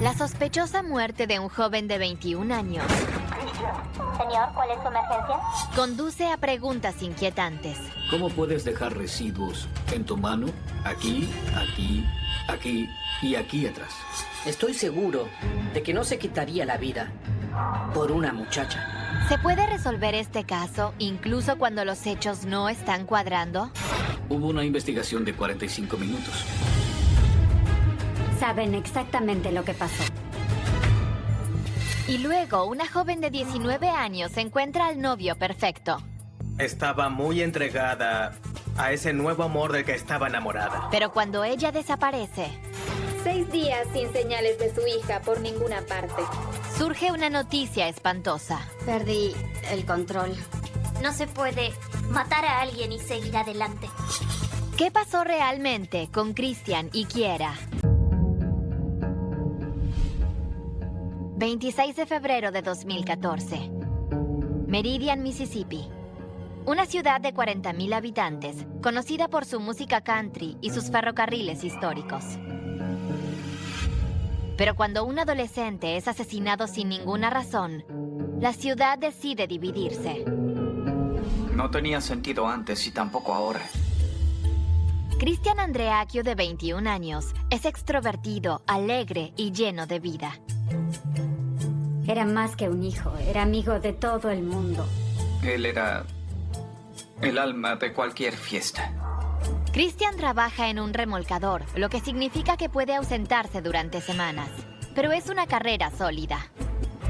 La sospechosa muerte de un joven de 21 años Señor, ¿cuál es su emergencia? conduce a preguntas inquietantes. ¿Cómo puedes dejar residuos en tu mano? Aquí, aquí, aquí y aquí atrás. Estoy seguro de que no se quitaría la vida por una muchacha. ¿Se puede resolver este caso incluso cuando los hechos no están cuadrando? Hubo una investigación de 45 minutos. Saben exactamente lo que pasó. Y luego, una joven de 19 años encuentra al novio perfecto. Estaba muy entregada a ese nuevo amor del que estaba enamorada. Pero cuando ella desaparece, 6 días sin señales de su hija por ninguna parte. surge una noticia espantosa. Perdí el control. No se puede matar a alguien y seguir adelante. ¿Qué pasó realmente con Christian y Kiera? 26 de febrero de 2014. Meridian, Mississippi. Una ciudad de 40,000 habitantes, conocida por su música country y sus ferrocarriles históricos. Pero cuando un adolescente es asesinado sin ninguna razón, la ciudad decide dividirse. No tenía sentido antes y tampoco ahora. Christian Andreacchio, de 21 años, es extrovertido, alegre y lleno de vida. Era más que un hijo, era amigo de todo el mundo. Él era el alma de cualquier fiesta. Christian trabaja en un remolcador, lo que significa que puede ausentarse durante semanas. Pero es una carrera sólida.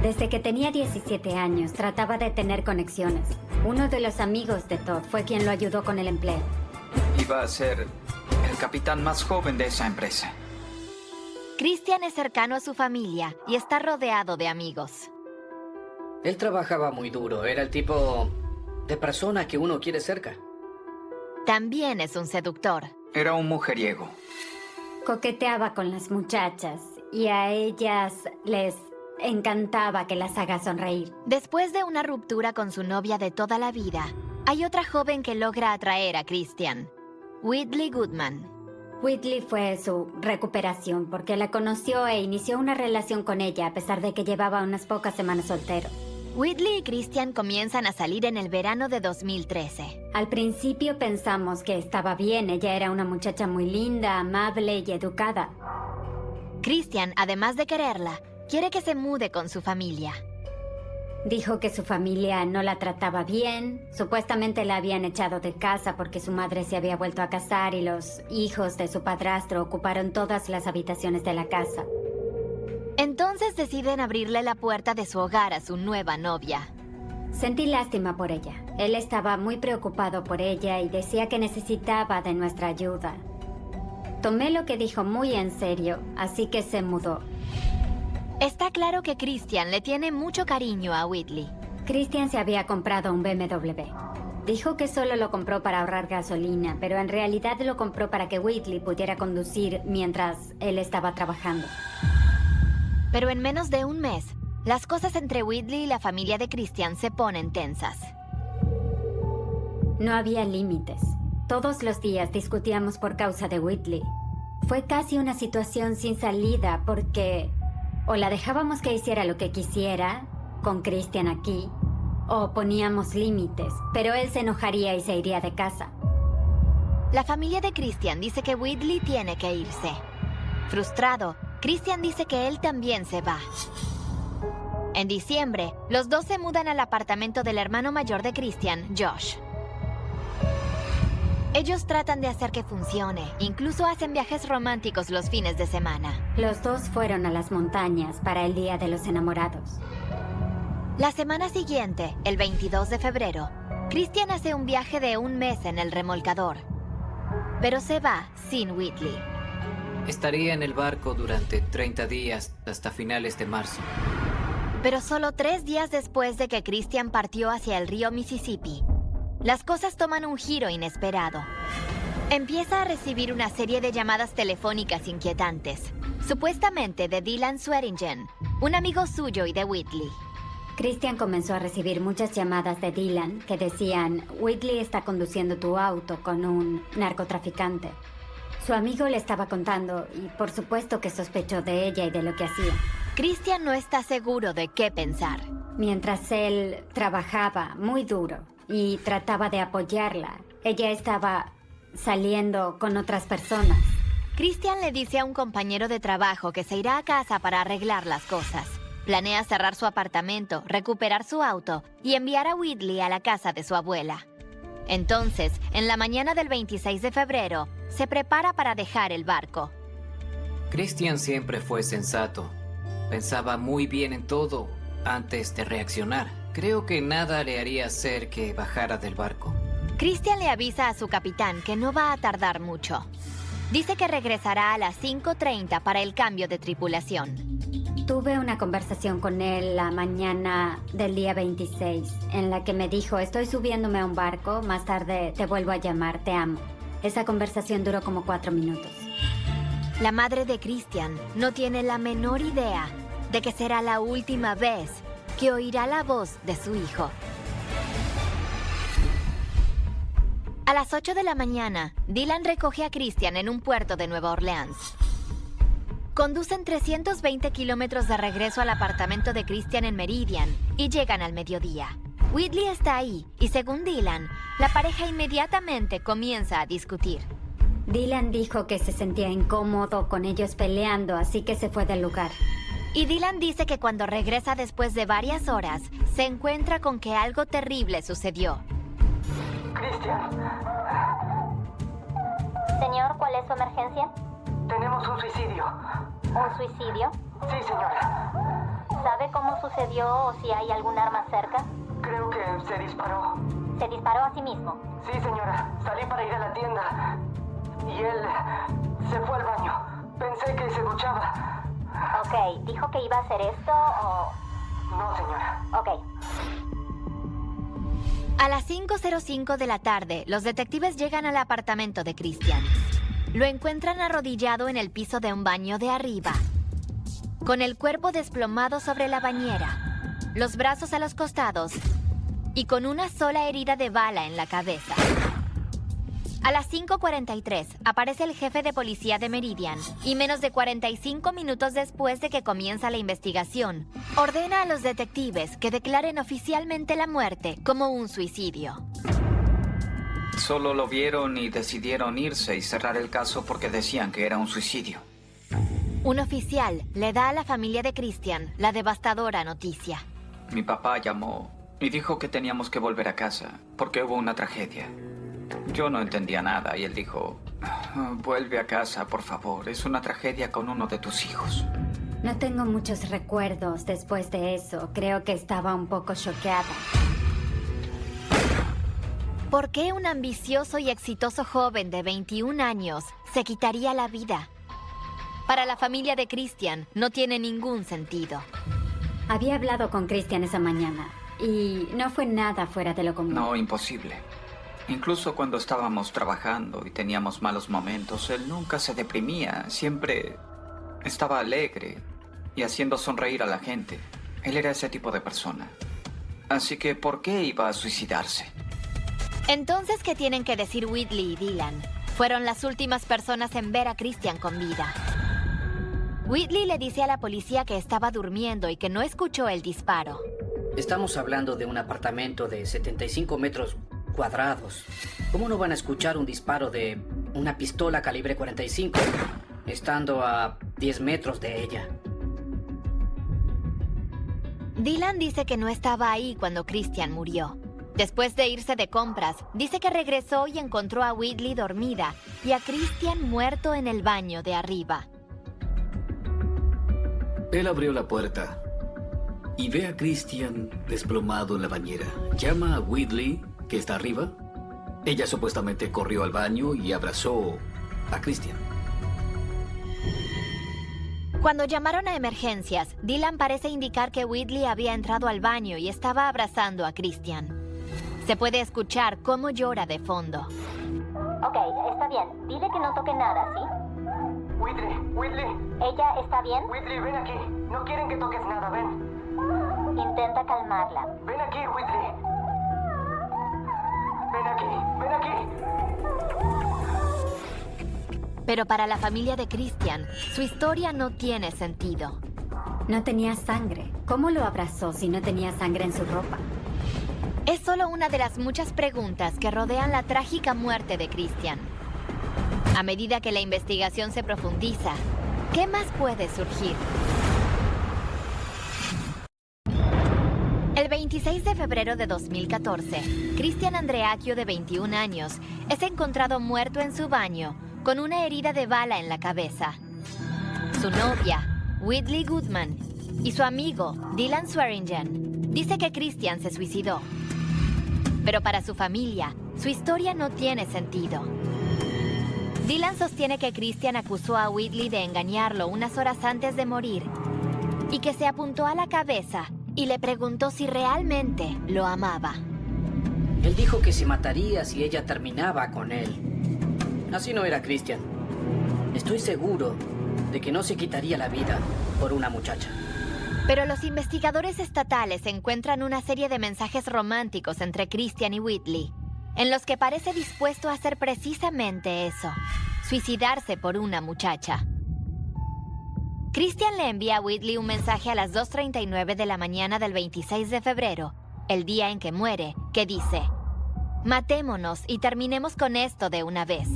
Desde que tenía 17 años, trataba de tener conexiones. Uno de los amigos de Todd fue quien lo ayudó con el empleo. Iba a ser el capitán más joven de esa empresa. Christian es cercano a su familia y está rodeado de amigos. Él trabajaba muy duro. Era el tipo de persona que uno quiere cerca. También es un seductor. Era un mujeriego. Coqueteaba con las muchachas y a ellas les encantaba que las haga sonreír. Después de una ruptura con su novia de toda la vida, hay otra joven que logra atraer a Christian, Whitley Goodman. Whitley fue su recuperación porque la conoció e inició una relación con ella a pesar de que llevaba unas pocas semanas soltero. Whitley y Christian comienzan a salir en el verano de 2013. Al principio pensamos que estaba bien, ella era una muchacha muy linda, amable y educada. Christian, además de quererla, quiere que se mude con su familia. Dijo que su familia no la trataba bien, supuestamente la habían echado de casa porque su madre se había vuelto a casar y los hijos de su padrastro ocuparon todas las habitaciones de la casa. Entonces deciden abrirle la puerta de su hogar a su nueva novia. Sentí lástima por ella. Él estaba muy preocupado por ella y decía que necesitaba de nuestra ayuda. Tomé lo que dijo muy en serio, así que se mudó. Está claro que Christian le tiene mucho cariño a Whitley. Christian se había comprado un BMW. Dijo que solo lo compró para ahorrar gasolina, pero en realidad lo compró para que Whitley pudiera conducir mientras él estaba trabajando. Pero en menos de un mes, las cosas entre Whitley y la familia de Christian se ponen tensas. No había límites. Todos los días discutíamos por causa de Whitley. Fue casi una situación sin salida porque o la dejábamos que hiciera lo que quisiera, con Christian aquí, o poníamos límites, pero él se enojaría y se iría de casa. La familia de Christian dice que Whitley tiene que irse. Frustrado, Christian dice que él también se va. En diciembre, los dos se mudan al apartamento del hermano mayor de Christian, Josh. Ellos tratan de hacer que funcione, incluso hacen viajes románticos los fines de semana. Los dos fueron a las montañas para el Día de los Enamorados. La semana siguiente, el 22 de febrero, Christian hace un viaje de un mes en el remolcador. Pero se va sin Whitley. Estaría en el barco durante 30 días hasta finales de marzo. Pero solo 3 días después de que Christian partió hacia el río Mississippi, las cosas toman un giro inesperado. Empieza a recibir una serie de llamadas telefónicas inquietantes, supuestamente de Dylan Swearingen, un amigo suyo y de Whitley. Christian comenzó a recibir muchas llamadas de Dylan que decían: Whitley está conduciendo tu auto con un narcotraficante. Su amigo le estaba contando y por supuesto que sospechó de ella y de lo que hacía. Christian no está seguro de qué pensar. Mientras él trabajaba muy duro y trataba de apoyarla, ella estaba saliendo con otras personas. Christian le dice a un compañero de trabajo que se irá a casa para arreglar las cosas. Planea cerrar su apartamento, recuperar su auto y enviar a Whitley a la casa de su abuela. Entonces, en la mañana del 26 de febrero, se prepara para dejar el barco. Christian siempre fue sensato. Pensaba muy bien en todo antes de reaccionar. Creo que nada le haría hacer que bajara del barco. Christian le avisa a su capitán que no va a tardar mucho. Dice que regresará a las 5:30 para el cambio de tripulación. Tuve una conversación con él la mañana del día 26, en la que me dijo, estoy subiéndome a un barco, más tarde te vuelvo a llamar, te amo. Esa conversación duró como 4 minutos. La madre de Christian no tiene la menor idea de que será la última vez que oirá la voz de su hijo. A las 8 de la mañana, Dylan recoge a Christian en un puerto de Nueva Orleans. Conducen 320 kilómetros de regreso al apartamento de Christian en Meridian y llegan al mediodía. Whitley está ahí y según Dylan, la pareja inmediatamente comienza a discutir. Dylan dijo que se sentía incómodo con ellos peleando, así que se fue del lugar. Y Dylan dice que cuando regresa después de varias horas, se encuentra con que algo terrible sucedió. Christian. Señor, ¿cuál es su emergencia? Tenemos un suicidio. ¿Un suicidio? Sí, señora. ¿Sabe cómo sucedió o si hay algún arma cerca? Creo que se disparó. ¿Se disparó a sí mismo? Sí, señora. Salí para ir a la tienda. Y él se fue al baño. Pensé que se duchaba. Ok, ¿dijo que iba a hacer esto o...? No, señora. Ok. A las 5:05 de la tarde, los detectives llegan al apartamento de Christian. Lo encuentran arrodillado en el piso de un baño de arriba, con el cuerpo desplomado sobre la bañera, los brazos a los costados y con una sola herida de bala en la cabeza. A las 5:43 aparece el jefe de policía de Meridian y menos de 45 minutos después de que comienza la investigación, ordena a los detectives que declaren oficialmente la muerte como un suicidio. Solo lo vieron y decidieron irse y cerrar el caso porque decían que era un suicidio. Un oficial le da a la familia de Christian la devastadora noticia. Mi papá llamó y dijo que teníamos que volver a casa porque hubo una tragedia. Yo no entendía nada y él dijo, vuelve a casa, por favor, es una tragedia con uno de tus hijos. No tengo muchos recuerdos después de eso. Creo que estaba un poco choqueada. ¿Por qué un ambicioso y exitoso joven de 21 años se quitaría la vida? Para la familia de Christian no tiene ningún sentido. Había hablado con Christian esa mañana y no fue nada fuera de lo común. No, imposible. Incluso cuando estábamos trabajando y teníamos malos momentos, él nunca se deprimía. Siempre estaba alegre y haciendo sonreír a la gente. Él era ese tipo de persona. Así que, ¿por qué iba a suicidarse? Entonces, ¿qué tienen que decir Whitley y Dylan? Fueron las últimas personas en ver a Christian con vida. Whitley le dice a la policía que estaba durmiendo y que no escuchó el disparo. Estamos hablando de un apartamento de 75 metros cuadrados. ¿Cómo no van a escuchar un disparo de una pistola calibre 45 estando a 10 metros de ella? Dylan dice que no estaba ahí cuando Christian murió. Después de irse de compras, dice que regresó y encontró a Whitley dormida y a Christian muerto en el baño de arriba. Él abrió la puerta y ve a Christian desplomado en la bañera. Llama a Whitley, que está arriba. Ella supuestamente corrió al baño y abrazó a Christian. Cuando llamaron a emergencias, Dylan parece indicar que Whitley había entrado al baño y estaba abrazando a Christian. Se puede escuchar cómo llora de fondo. Ok, está bien. Dile que no toque nada, ¿sí? Whitley. ¿Ella está bien? Whitley, ven aquí. No quieren que toques nada, ven. Intenta calmarla. Ven aquí, Whitley. Ven aquí. Pero para la familia de Christian, su historia no tiene sentido. No tenía sangre. ¿Cómo lo abrazó si no tenía sangre en su ropa? Es solo una de las muchas preguntas que rodean la trágica muerte de Christian. A medida que la investigación se profundiza, ¿qué más puede surgir? El 26 de febrero de 2014, Christian Andreacchio, de 21 años, es encontrado muerto en su baño con una herida de bala en la cabeza. Su novia, Whitley Goodman, y su amigo, Dylan Swearingen, dice que Christian se suicidó. Pero para su familia, su historia no tiene sentido. Dylan sostiene que Christian acusó a Whitley de engañarlo unas horas antes de morir y que se apuntó a la cabeza y le preguntó si realmente lo amaba. Él dijo que se mataría si ella terminaba con él. Así no era Christian. Estoy seguro de que no se quitaría la vida por una muchacha. Pero los investigadores estatales encuentran una serie de mensajes románticos entre Christian y Whitley, en los que parece dispuesto a hacer precisamente eso, suicidarse por una muchacha. Christian le envía a Whitley un mensaje a las 2:39 de la mañana del 26 de febrero, el día en que muere, que dice: matémonos y terminemos con esto de una vez.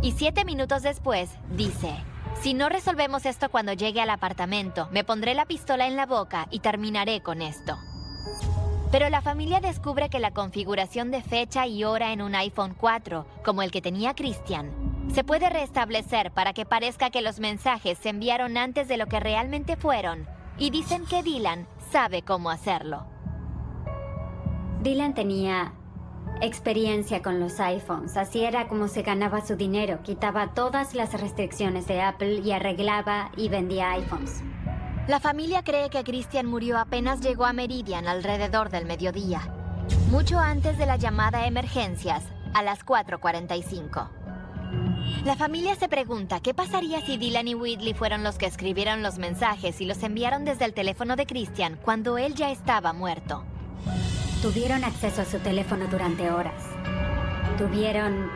Y 7 minutos después, dice: si no resolvemos esto cuando llegue al apartamento, me pondré la pistola en la boca y terminaré con esto. Pero la familia descubre que la configuración de fecha y hora en un iPhone 4, como el que tenía Christian, se puede restablecer para que parezca que los mensajes se enviaron antes de lo que realmente fueron, y dicen que Dylan sabe cómo hacerlo. Dylan tenía experiencia con los iPhones. Así era como se ganaba su dinero. Quitaba todas las restricciones de Apple y arreglaba y vendía iPhones. La familia cree que Christian murió apenas llegó a Meridian alrededor del mediodía, mucho antes de la llamada a emergencias, a las 4:45. La familia se pregunta qué pasaría si Dylan y Whitley fueron los que escribieron los mensajes y los enviaron desde el teléfono de Christian cuando él ya estaba muerto. Tuvieron acceso a su teléfono durante horas. Tuvieron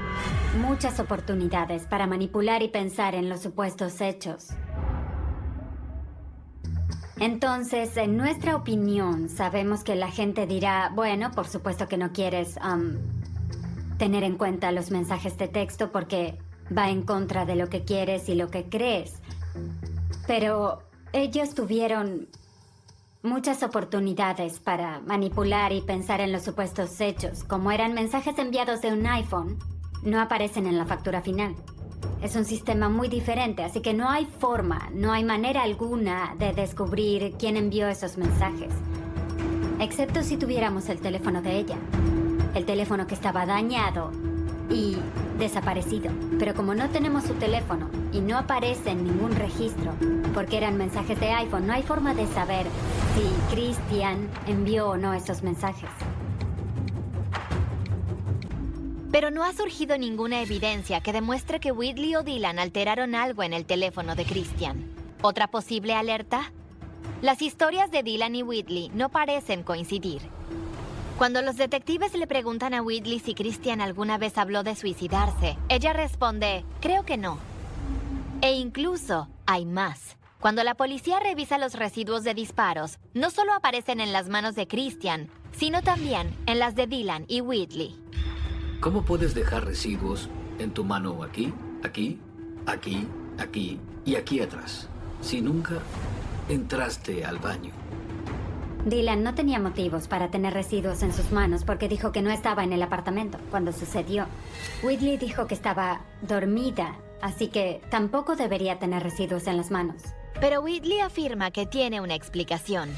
muchas oportunidades para manipular y pensar en los supuestos hechos. Entonces, en nuestra opinión, sabemos que la gente dirá, bueno, por supuesto que no quieres tener en cuenta los mensajes de texto porque va en contra de lo que quieres y lo que crees. Pero ellos tuvieron muchas oportunidades para manipular y pensar en los supuestos hechos. Como eran mensajes enviados de un iPhone, no aparecen en la factura final. Es un sistema muy diferente, así que no hay forma, no hay manera alguna de descubrir quién envió esos mensajes. Excepto si tuviéramos el teléfono de ella. El teléfono que estaba dañado y desaparecido. Pero como no tenemos su teléfono y no aparece en ningún registro, porque eran mensajes de iPhone, no hay forma de saber si Christian envió o no esos mensajes. Pero no ha surgido ninguna evidencia que demuestre que Whitley o Dylan alteraron algo en el teléfono de Christian. ¿Otra posible alerta? Las historias de Dylan y Whitley no parecen coincidir. Cuando los detectives le preguntan a Whitley si Christian alguna vez habló de suicidarse, ella responde, creo que no. E incluso hay más. Cuando la policía revisa los residuos de disparos, no solo aparecen en las manos de Christian, sino también en las de Dylan y Whitley. ¿Cómo puedes dejar residuos en tu mano aquí, aquí, aquí, aquí y aquí atrás, si nunca entraste al baño? Dylan no tenía motivos para tener residuos en sus manos porque dijo que no estaba en el apartamento cuando sucedió. Whitley dijo que estaba dormida, así que tampoco debería tener residuos en las manos. Pero Whitley afirma que tiene una explicación.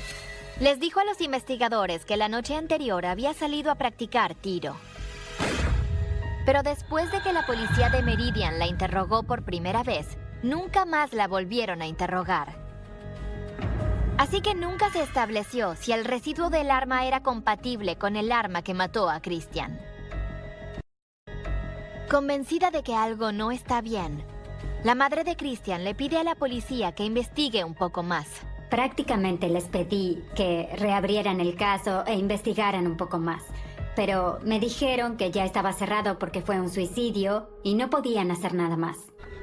Les dijo a los investigadores que la noche anterior había salido a practicar tiro. Pero después de que la policía de Meridian la interrogó por primera vez, nunca más la volvieron a interrogar. Así que nunca se estableció si el residuo del arma era compatible con el arma que mató a Christian. Convencida de que algo no está bien, la madre de Christian le pide a la policía que investigue un poco más. Prácticamente les pedí que reabrieran el caso e investigaran un poco más. Pero me dijeron que ya estaba cerrado porque fue un suicidio y no podían hacer nada más.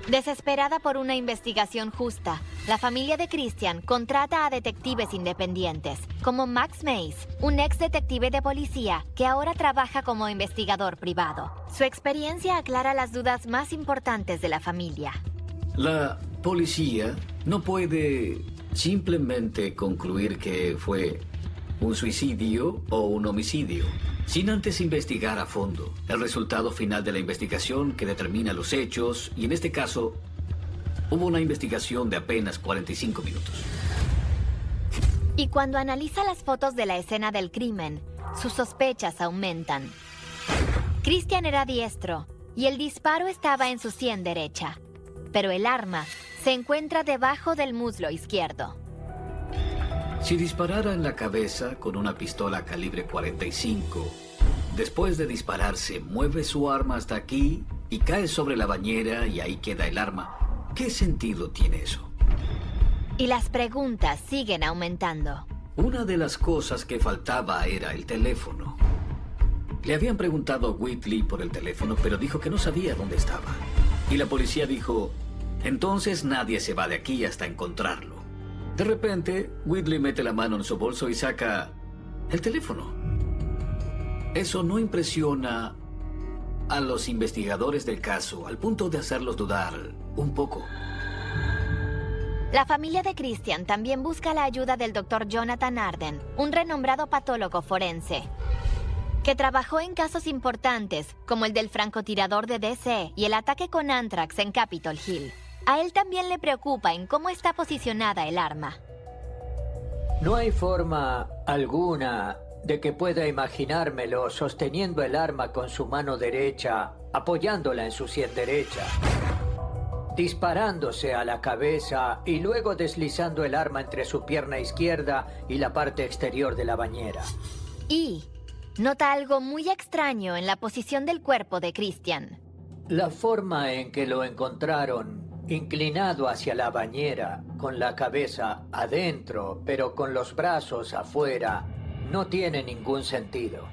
Desesperada por una investigación justa, la familia de Christian contrata a detectives independientes, como Max Mace, un ex detective de policía que ahora trabaja como investigador privado. Su experiencia aclara las dudas más importantes de la familia. La policía no puede simplemente concluir que fue un suicidio o un homicidio, sin antes investigar a fondo el resultado final de la investigación que determina los hechos, y en este caso, hubo una investigación de apenas 45 minutos. Y cuando analiza las fotos de la escena del crimen, sus sospechas aumentan. Christian era diestro y el disparo estaba en su sien derecha, pero el arma se encuentra debajo del muslo izquierdo. Si disparara en la cabeza con una pistola calibre 45, después de dispararse, mueve su arma hasta aquí y cae sobre la bañera y ahí queda el arma, ¿qué sentido tiene eso? Y las preguntas siguen aumentando. Una de las cosas que faltaba era el teléfono. Le habían preguntado a Whitley por el teléfono, pero dijo que no sabía dónde estaba. Y la policía dijo, entonces nadie se va de aquí hasta encontrarlo. De repente, Whitley mete la mano en su bolso y saca el teléfono. Eso no impresiona a los investigadores del caso, al punto de hacerlos dudar un poco. La familia de Christian también busca la ayuda del Dr. Jonathan Arden, un renombrado patólogo forense, que trabajó en casos importantes, como el del francotirador de DC y el ataque con Anthrax en Capitol Hill. A él también le preocupa en cómo está posicionada el arma. No hay forma alguna de que pueda imaginármelo sosteniendo el arma con su mano derecha, apoyándola en su sien derecha, disparándose a la cabeza y luego deslizando el arma entre su pierna izquierda y la parte exterior de la bañera. Y nota algo muy extraño en la posición del cuerpo de Christian. La forma en que lo encontraron, inclinado hacia la bañera, con la cabeza adentro, pero con los brazos afuera, no tiene ningún sentido.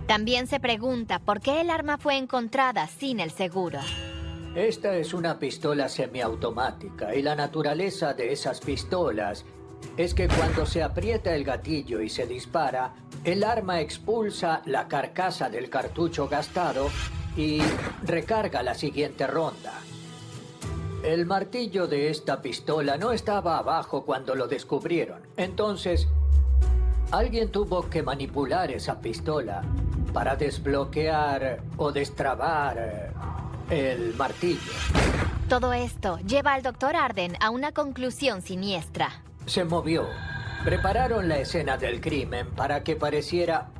También se pregunta por qué el arma fue encontrada sin el seguro. Esta es una pistola semiautomática y la naturaleza de esas pistolas es que cuando se aprieta el gatillo y se dispara, el arma expulsa la carcasa del cartucho gastado y recarga la siguiente ronda. El martillo de esta pistola no estaba abajo cuando lo descubrieron. Entonces, alguien tuvo que manipular esa pistola para desbloquear o destrabar el martillo. Todo esto lleva al Dr. Arden a una conclusión siniestra. Se movió. Prepararon la escena del crimen para que pareciera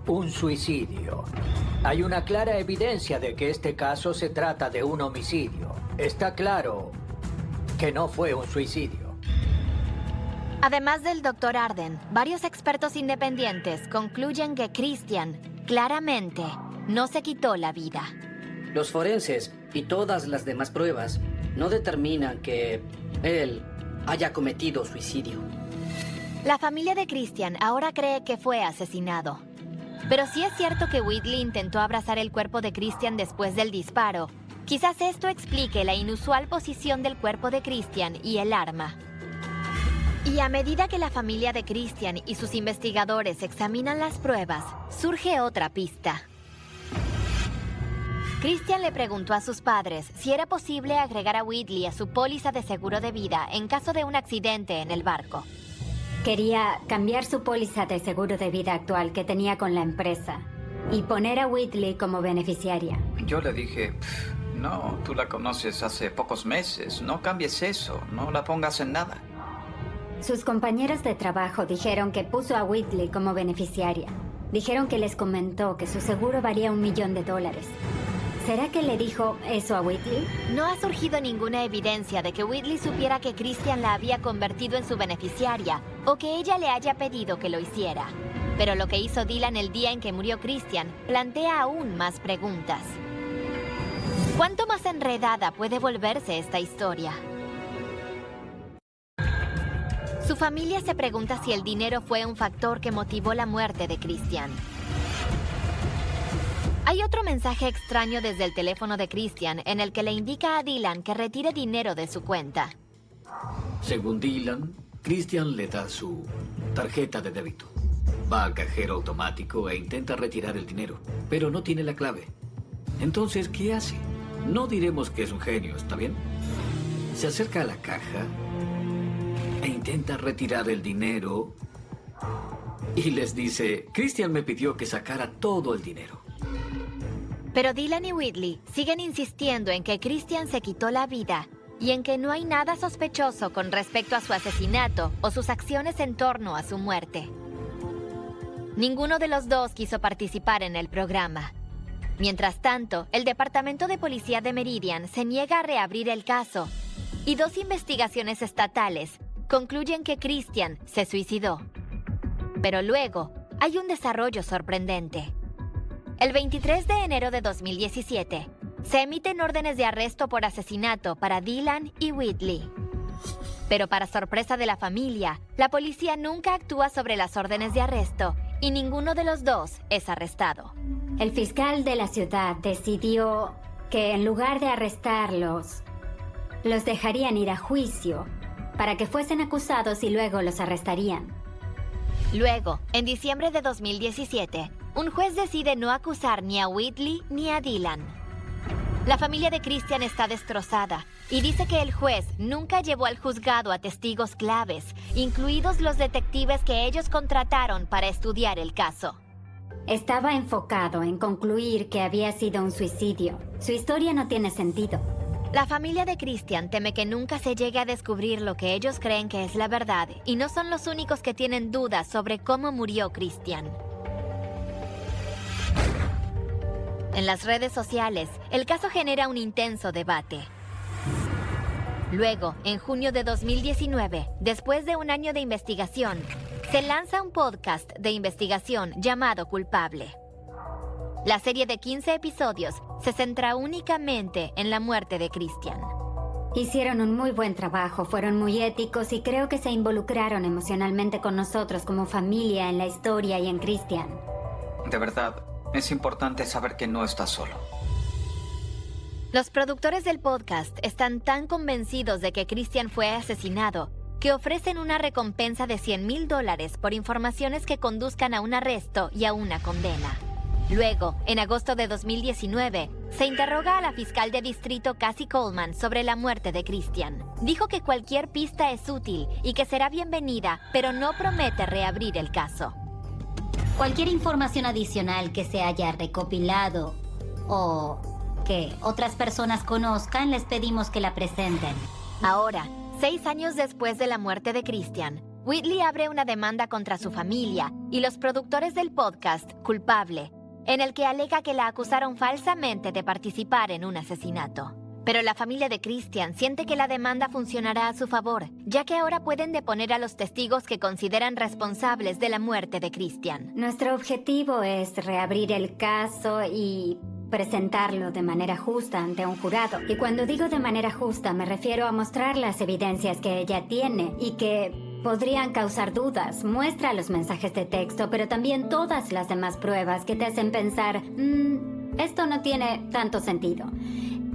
un suicidio. Hay una clara evidencia de que este caso se trata de un homicidio. Está claro que no fue un suicidio. Además del Dr. Arden, varios expertos independientes concluyen que Christian claramente no se quitó la vida. Los forenses y todas las demás pruebas no determinan que él haya cometido suicidio. La familia de Christian ahora cree que fue asesinado. Pero si es cierto que Whitley intentó abrazar el cuerpo de Christian después del disparo, quizás esto explique la inusual posición del cuerpo de Christian y el arma. Y a medida que la familia de Christian y sus investigadores examinan las pruebas, surge otra pista. Christian le preguntó a sus padres si era posible agregar a Whitley a su póliza de seguro de vida en caso de un accidente en el barco. Quería cambiar su póliza de seguro de vida actual que tenía con la empresa y poner a Whitley como beneficiaria. Yo le dije, no, tú la conoces hace pocos meses, no cambies eso, no la pongas en nada. Sus compañeros de trabajo dijeron que puso a Whitley como beneficiaria. Dijeron que les comentó que su seguro valía $1 millón. ¿Será que le dijo eso a Whitley? No ha surgido ninguna evidencia de que Whitley supiera que Christian la había convertido en su beneficiaria o que ella le haya pedido que lo hiciera. Pero lo que hizo Dylan el día en que murió Christian plantea aún más preguntas. ¿Cuánto más enredada puede volverse esta historia? Su familia se pregunta si el dinero fue un factor que motivó la muerte de Christian. Hay otro mensaje extraño desde el teléfono de Christian en el que le indica a Dylan que retire dinero de su cuenta. Según Dylan, Christian le da su tarjeta de débito. Va al cajero automático e intenta retirar el dinero, pero no tiene la clave. Entonces, ¿qué hace? No diremos que es un genio, ¿está bien? Se acerca a la caja e intenta retirar el dinero y les dice, Christian me pidió que sacara todo el dinero. Pero Dylan y Whitley siguen insistiendo en que Christian se quitó la vida y en que no hay nada sospechoso con respecto a su asesinato o sus acciones en torno a su muerte. Ninguno de los dos quiso participar en el programa. Mientras tanto, el Departamento de Policía de Meridian se niega a reabrir el caso y 2 investigaciones estatales concluyen que Christian se suicidó. Pero luego, hay un desarrollo sorprendente. El 23 de enero de 2017, se emiten órdenes de arresto por asesinato para Dylan y Whitley. Pero para sorpresa de la familia, la policía nunca actúa sobre las órdenes de arresto y ninguno de los dos es arrestado. El fiscal de la ciudad decidió que en lugar de arrestarlos, los dejarían ir a juicio para que fuesen acusados y luego los arrestarían. Luego, en diciembre de 2017, un juez decide no acusar ni a Whitley ni a Dylan. La familia de Christian está destrozada y dice que el juez nunca llevó al juzgado a testigos claves, incluidos los detectives que ellos contrataron para estudiar el caso. Estaba enfocado en concluir que había sido un suicidio. Su historia no tiene sentido. La familia de Christian teme que nunca se llegue a descubrir lo que ellos creen que es la verdad y no son los únicos que tienen dudas sobre cómo murió Christian. En las redes sociales, el caso genera un intenso debate. Luego, en junio de 2019, después de un año de investigación, se lanza un podcast de investigación llamado Culpable. La serie de 15 episodios se centra únicamente en la muerte de Christian. Hicieron un muy buen trabajo, fueron muy éticos y creo que se involucraron emocionalmente con nosotros como familia en la historia y en Christian. De verdad, es importante saber que no estás solo. Los productores del podcast están tan convencidos de que Christian fue asesinado que ofrecen una recompensa de $100,000 por informaciones que conduzcan a un arresto y a una condena. Luego, en agosto de 2019, se interroga a la fiscal de distrito Cassie Coleman sobre la muerte de Christian. Dijo que cualquier pista es útil y que será bienvenida, pero no promete reabrir el caso. Cualquier información adicional que se haya recopilado o que otras personas conozcan, les pedimos que la presenten. Ahora, 6 años después de la muerte de Christian, Whitley abre una demanda contra su familia y los productores del podcast Culpable, en el que alega que la acusaron falsamente de participar en un asesinato. Pero la familia de Christian siente que la demanda funcionará a su favor, ya que ahora pueden deponer a los testigos que consideran responsables de la muerte de Christian. Nuestro objetivo es reabrir el caso y presentarlo de manera justa ante un jurado. Y cuando digo de manera justa, me refiero a mostrar las evidencias que ella tiene y que podrían causar dudas. Muestra los mensajes de texto, pero también todas las demás pruebas que te hacen pensar, esto no tiene tanto sentido.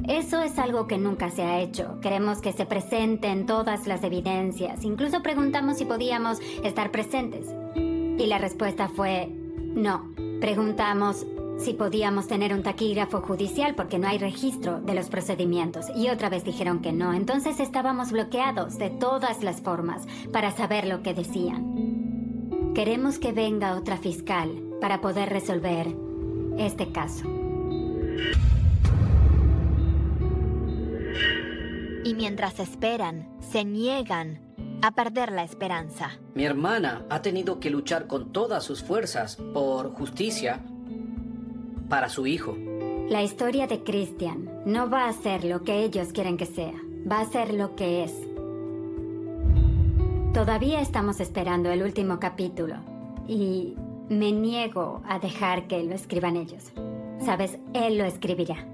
Eso es algo que nunca se ha hecho. Queremos que se presenten todas las evidencias. Incluso preguntamos si podíamos estar presentes. Y la respuesta fue no. Preguntamos si podíamos tener un taquígrafo judicial porque no hay registro de los procedimientos. Y otra vez dijeron que no. Entonces estábamos bloqueados de todas las formas para saber lo que decían. Queremos que venga otra fiscal para poder resolver este caso. Y mientras esperan, se niegan a perder la esperanza. Mi hermana ha tenido que luchar con todas sus fuerzas por justicia para su hijo. La historia de Christian no va a ser lo que ellos quieren que sea. Va a ser lo que es. Todavía estamos esperando el último capítulo y me niego a dejar que lo escriban ellos. Sabes, él lo escribirá.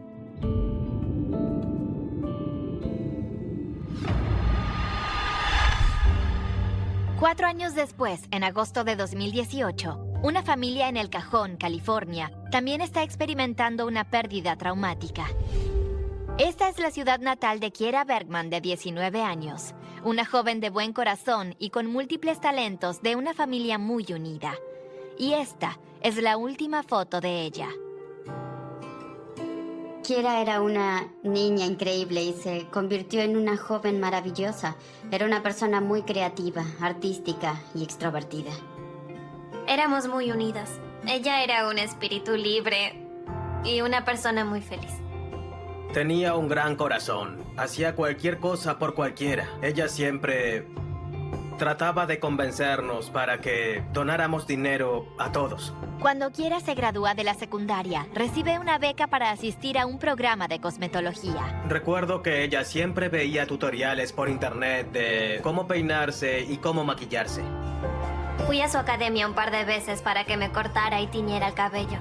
Cuatro años después, en agosto de 2018, Una familia en El Cajón, California, también está experimentando una pérdida traumática. Esta es la ciudad natal de Kiera Bergman, de 19 años, una joven de buen corazón y con múltiples talentos de una familia muy unida. Y esta es la última foto de ella. Kiera era una niña increíble y se convirtió en una joven maravillosa. Era una persona muy creativa, artística y extrovertida. Éramos muy unidas. Ella era un espíritu libre y una persona muy feliz. Tenía un gran corazón. Hacía cualquier cosa por cualquiera. Ella siempre trataba de convencernos para que donáramos dinero a todos. Cuando Kiera se gradúa de la secundaria, recibe una beca para asistir a un programa de cosmetología. Recuerdo que ella siempre veía tutoriales por internet de cómo peinarse y cómo maquillarse. Fui a su academia un par de veces para que me cortara y tiñera el cabello.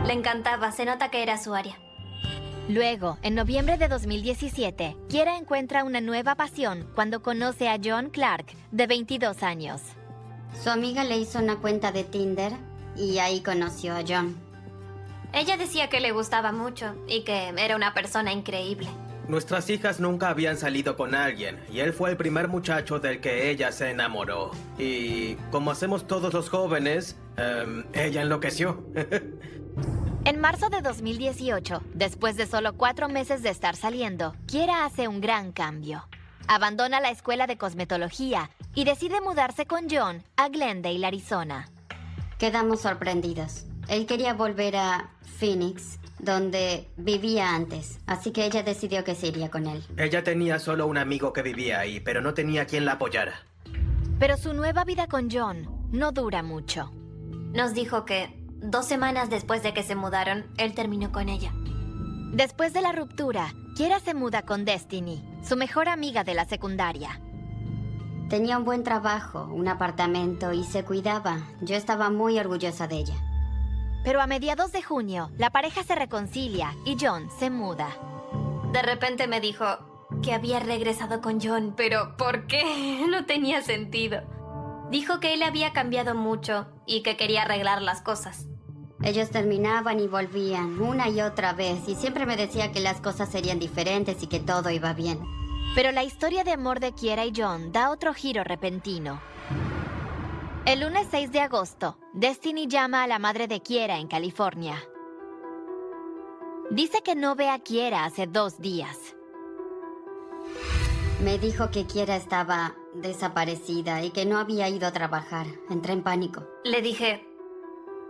Le encantaba, se nota que era su área. Luego, en noviembre de 2017, Kiera encuentra una nueva pasión cuando conoce a John Clark, de 22 años. Su amiga le hizo una cuenta de Tinder y ahí conoció a John. Ella decía que le gustaba mucho y que era una persona increíble. Nuestras hijas nunca habían salido con alguien y él fue el primer muchacho del que ella se enamoró. Y como hacemos todos los jóvenes, ella enloqueció. En marzo de 2018, después de solo 4 meses de estar saliendo, Kiera hace un gran cambio. Abandona la escuela de cosmetología y decide mudarse con John a Glendale, Arizona. Quedamos sorprendidos. Él quería volver a Phoenix, donde vivía antes, así que ella decidió que se iría con él. Ella tenía solo un amigo que vivía ahí, pero no tenía quien la apoyara. Pero su nueva vida con John no dura mucho. Nos dijo que 2 semanas después de que se mudaron, él terminó con ella. Después de la ruptura, Kiera se muda con Destiny, su mejor amiga de la secundaria. Tenía un buen trabajo, un apartamento y se cuidaba. Yo estaba muy orgullosa de ella. Pero a mediados de junio, la pareja se reconcilia y John se muda. De repente me dijo que había regresado con John, pero ¿por qué? No tenía sentido. Dijo que él había cambiado mucho y que quería arreglar las cosas. Ellos terminaban y volvían una y otra vez y siempre me decía que las cosas serían diferentes y que todo iba bien. Pero la historia de amor de Kiera y John da otro giro repentino. El lunes 6 de agosto, Destiny llama a la madre de Kiera en California. Dice que no ve a Kiera hace 2 días. Me dijo que Kiera estaba desaparecida y que no había ido a trabajar. Entré en pánico. Le dije,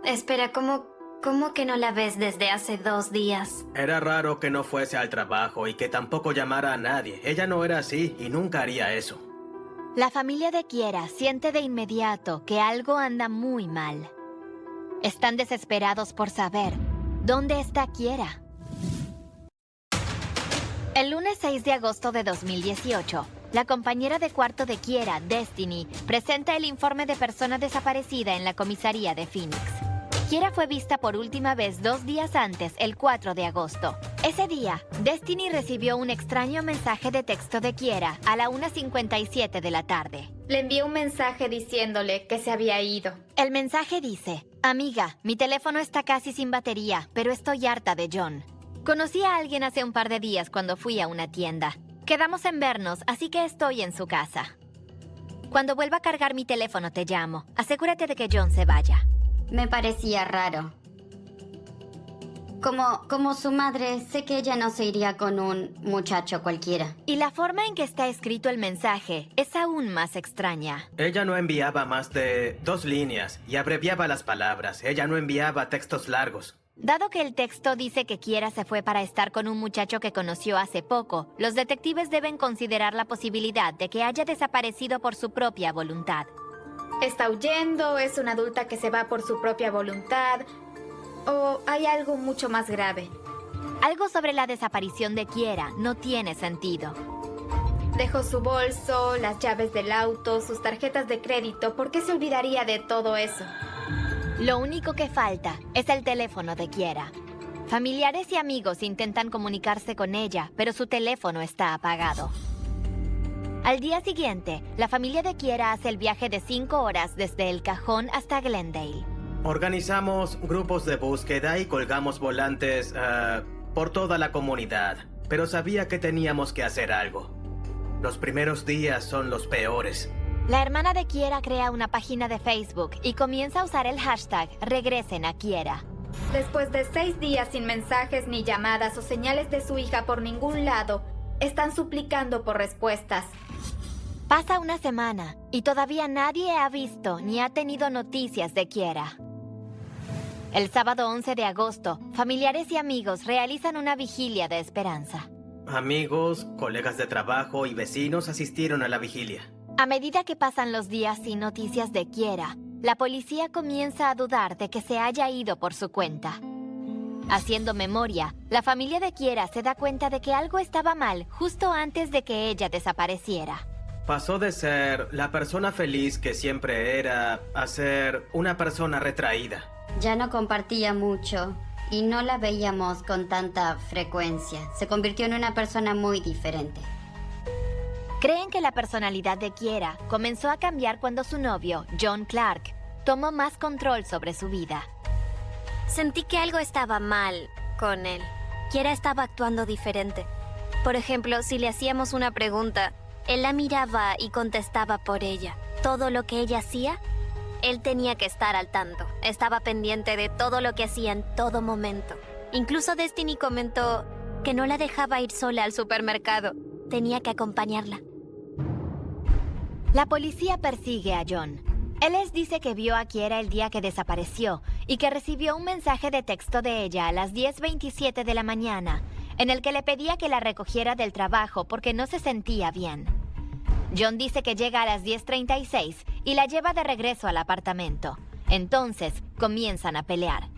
espera, ¿cómo que no la ves desde hace 2 días? Era raro que no fuese al trabajo y que tampoco llamara a nadie. Ella no era así y nunca haría eso. La familia de Kiera siente de inmediato que algo anda muy mal. Están desesperados por saber dónde está Kiera. El lunes 6 de agosto de 2018, la compañera de cuarto de Kiera, Destiny, presenta el informe de persona desaparecida en la comisaría de Phoenix. Kiera fue vista por última vez 2 días antes, el 4 de agosto. Ese día, Destiny recibió un extraño mensaje de texto de Kiera a la 1:57 de la tarde. Le envié un mensaje diciéndole que se había ido. El mensaje dice: Amiga, mi teléfono está casi sin batería, pero estoy harta de John. Conocí a alguien hace un par de días cuando fui a una tienda. Quedamos en vernos, así que estoy en su casa. Cuando vuelva a cargar mi teléfono te llamo. Asegúrate de que John se vaya. Me parecía raro. Como su madre, sé que ella no se iría con un muchacho cualquiera. Y la forma en que está escrito el mensaje es aún más extraña. Ella no enviaba más de 2 líneas y abreviaba las palabras. Ella no enviaba textos largos. Dado que el texto dice que Kiera se fue para estar con un muchacho que conoció hace poco, los detectives deben considerar la posibilidad de que haya desaparecido por su propia voluntad. Está huyendo, es una adulta que se va por su propia voluntad, o hay algo mucho más grave. Algo sobre la desaparición de Kiera no tiene sentido. Dejó su bolso, las llaves del auto, sus tarjetas de crédito. ¿Por qué se olvidaría de todo eso? Lo único que falta es el teléfono de Kiera. Familiares y amigos intentan comunicarse con ella, pero su teléfono está apagado. Al día siguiente, la familia de Kiera hace el viaje de 5 horas desde El Cajón hasta Glendale. Organizamos grupos de búsqueda y colgamos volantes por toda la comunidad, pero sabía que teníamos que hacer algo. Los primeros días son los peores. La hermana de Kiera crea una página de Facebook y comienza a usar el hashtag Regresen a Kiera. Después de 6 días sin mensajes ni llamadas o señales de su hija por ningún lado, están suplicando por respuestas. Pasa una semana y todavía nadie ha visto ni ha tenido noticias de Kiera. El sábado 11 de agosto, familiares y amigos realizan una vigilia de esperanza. Amigos, colegas de trabajo y vecinos asistieron a la vigilia. A medida que pasan los días sin noticias de Kiera, la policía comienza a dudar de que se haya ido por su cuenta. Haciendo memoria, la familia de Kiera se da cuenta de que algo estaba mal justo antes de que ella desapareciera. Pasó de ser la persona feliz que siempre era a ser una persona retraída. Ya no compartía mucho y no la veíamos con tanta frecuencia. Se convirtió en una persona muy diferente. Creen que la personalidad de Kiera comenzó a cambiar cuando su novio, John Clark, tomó más control sobre su vida. Sentí que algo estaba mal con él. Kiera estaba actuando diferente. Por ejemplo, si le hacíamos una pregunta, él la miraba y contestaba por ella. Todo lo que ella hacía, él tenía que estar al tanto. Estaba pendiente de todo lo que hacía en todo momento. Incluso Destiny comentó que no la dejaba ir sola al supermercado. Tenía que acompañarla. La policía persigue a John. Él les dice que vio a Kiera el día que desapareció y que recibió un mensaje de texto de ella a las 10:27 de la mañana, en el que le pedía que la recogiera del trabajo porque no se sentía bien. John dice que llega a las 10:36 y la lleva de regreso al apartamento. Entonces, comienzan a pelear.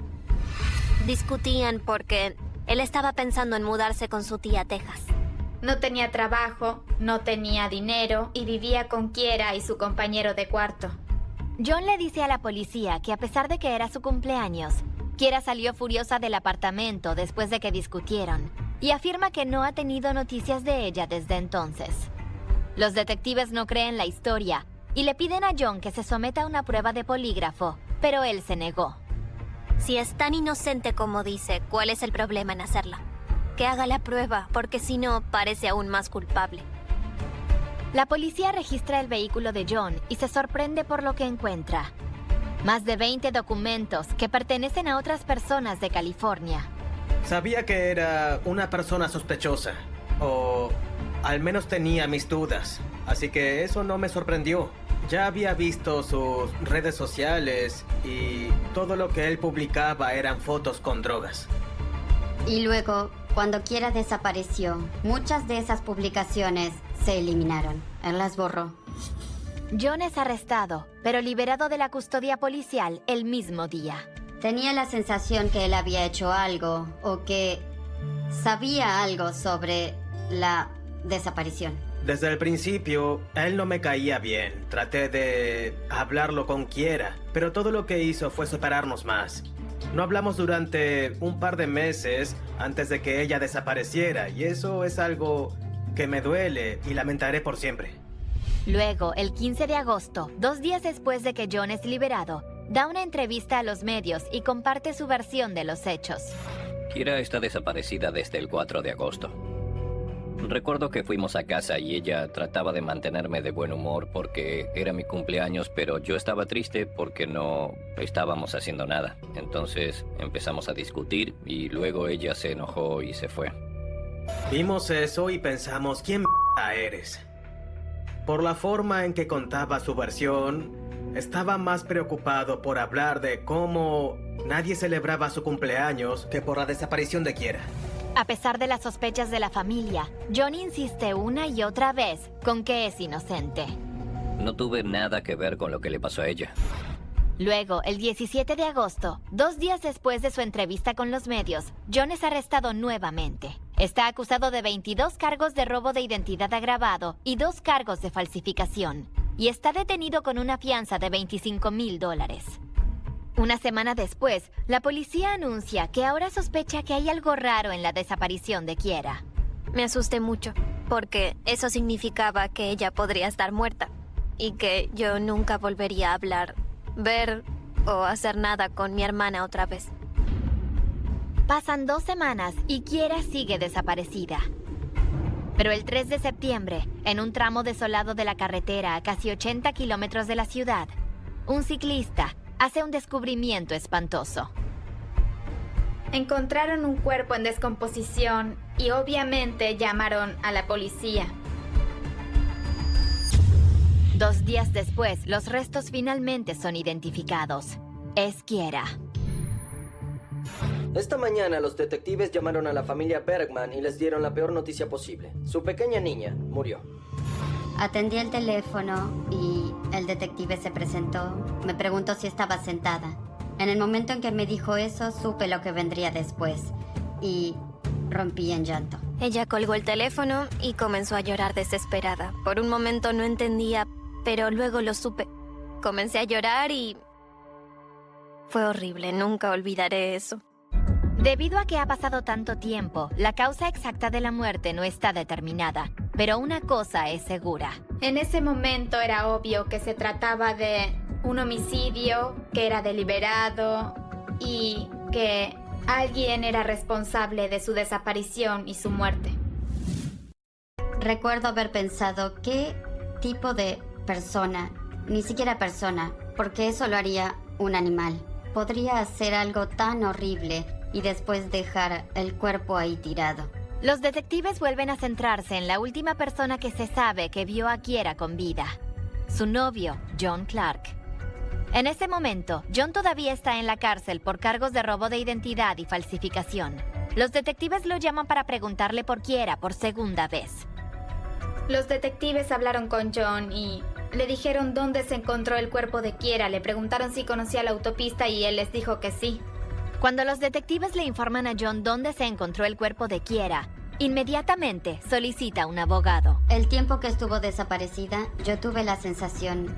Discutían porque él estaba pensando en mudarse con su tía a Texas. No tenía trabajo, no tenía dinero y vivía con Kiera y su compañero de cuarto. John le dice a la policía que a pesar de que era su cumpleaños, Kiera salió furiosa del apartamento después de que discutieron y afirma que no ha tenido noticias de ella desde entonces. Los detectives no creen la historia y le piden a John que se someta a una prueba de polígrafo, pero él se negó. Si es tan inocente como dice, ¿cuál es el problema en hacerla? Que haga la prueba, porque si no, parece aún más culpable. La policía registra el vehículo de John y se sorprende por lo que encuentra. Más de 20 documentos que pertenecen a otras personas de California. Sabía que era una persona sospechosa, o al menos tenía mis dudas, así que eso no me sorprendió. Ya había visto sus redes sociales y todo lo que él publicaba eran fotos con drogas. Y luego, cuando Kiera desapareció, muchas de esas publicaciones se eliminaron. Él las borró. John es arrestado, pero liberado de la custodia policial el mismo día. Tenía la sensación que él había hecho algo o que sabía algo sobre la desaparición. Desde el principio, él no me caía bien. Traté de hablarlo con Kiera, pero todo lo que hizo fue separarnos más. No hablamos durante un par de meses antes de que ella desapareciera, y eso es algo que me duele y lamentaré por siempre. Luego, el 15 de agosto, 2 días después de que John es liberado, da una entrevista a los medios y comparte su versión de los hechos. Kiera está desaparecida desde el 4 de agosto. Recuerdo que fuimos a casa y ella trataba de mantenerme de buen humor porque era mi cumpleaños, pero yo estaba triste porque no estábamos haciendo nada. Entonces empezamos a discutir y luego ella se enojó y se fue. Vimos eso y pensamos, ¿quién eres? Por la forma en que contaba su versión, estaba más preocupado por hablar de cómo nadie celebraba su cumpleaños que por la desaparición de Kiera. A pesar de las sospechas de la familia, John insiste una y otra vez con que es inocente. No tuve nada que ver con lo que le pasó a ella. Luego, el 17 de agosto, 2 días después de su entrevista con los medios, John es arrestado nuevamente. Está acusado de 22 cargos de robo de identidad agravado y 2 cargos de falsificación, y está detenido con una fianza de $25,000. Una semana después, la policía anuncia que ahora sospecha que hay algo raro en la desaparición de Kiera. Me asusté mucho, porque eso significaba que ella podría estar muerta y que yo nunca volvería a hablar, ver o hacer nada con mi hermana otra vez. Pasan 2 semanas y Kiera sigue desaparecida. Pero el 3 de septiembre, en un tramo desolado de la carretera a casi 80 kilómetros de la ciudad, un ciclista hace un descubrimiento espantoso. Encontraron un cuerpo en descomposición y obviamente llamaron a la policía. 2 días después, los restos finalmente son identificados. Es Kiera. Esta mañana los detectives llamaron a la familia Bergman y les dieron la peor noticia posible. Su pequeña niña murió. Atendí el teléfono y el detective se presentó. Me preguntó si estaba sentada. En el momento en que me dijo eso, supe lo que vendría después y rompí en llanto. Ella colgó el teléfono y comenzó a llorar desesperada. Por un momento no entendía, pero luego lo supe. Comencé a llorar y... fue horrible, nunca olvidaré eso. Debido a que ha pasado tanto tiempo, la causa exacta de la muerte no está determinada. Pero una cosa es segura. En ese momento era obvio que se trataba de un homicidio, que era deliberado y que alguien era responsable de su desaparición y su muerte. Recuerdo haber pensado qué tipo de persona, ni siquiera persona, porque eso lo haría un animal, podría hacer algo tan horrible y después dejar el cuerpo ahí tirado. Los detectives vuelven a centrarse en la última persona que se sabe que vio a Kiera con vida, su novio, John Clark. En ese momento, John todavía está en la cárcel por cargos de robo de identidad y falsificación. Los detectives lo llaman para preguntarle por Kiera por segunda vez. Los detectives hablaron con John y le dijeron dónde se encontró el cuerpo de Kiera. Le preguntaron si conocía la autopista y él les dijo que sí. Cuando los detectives le informan a John dónde se encontró el cuerpo de Kiera, inmediatamente solicita un abogado. El tiempo que estuvo desaparecida, yo tuve la sensación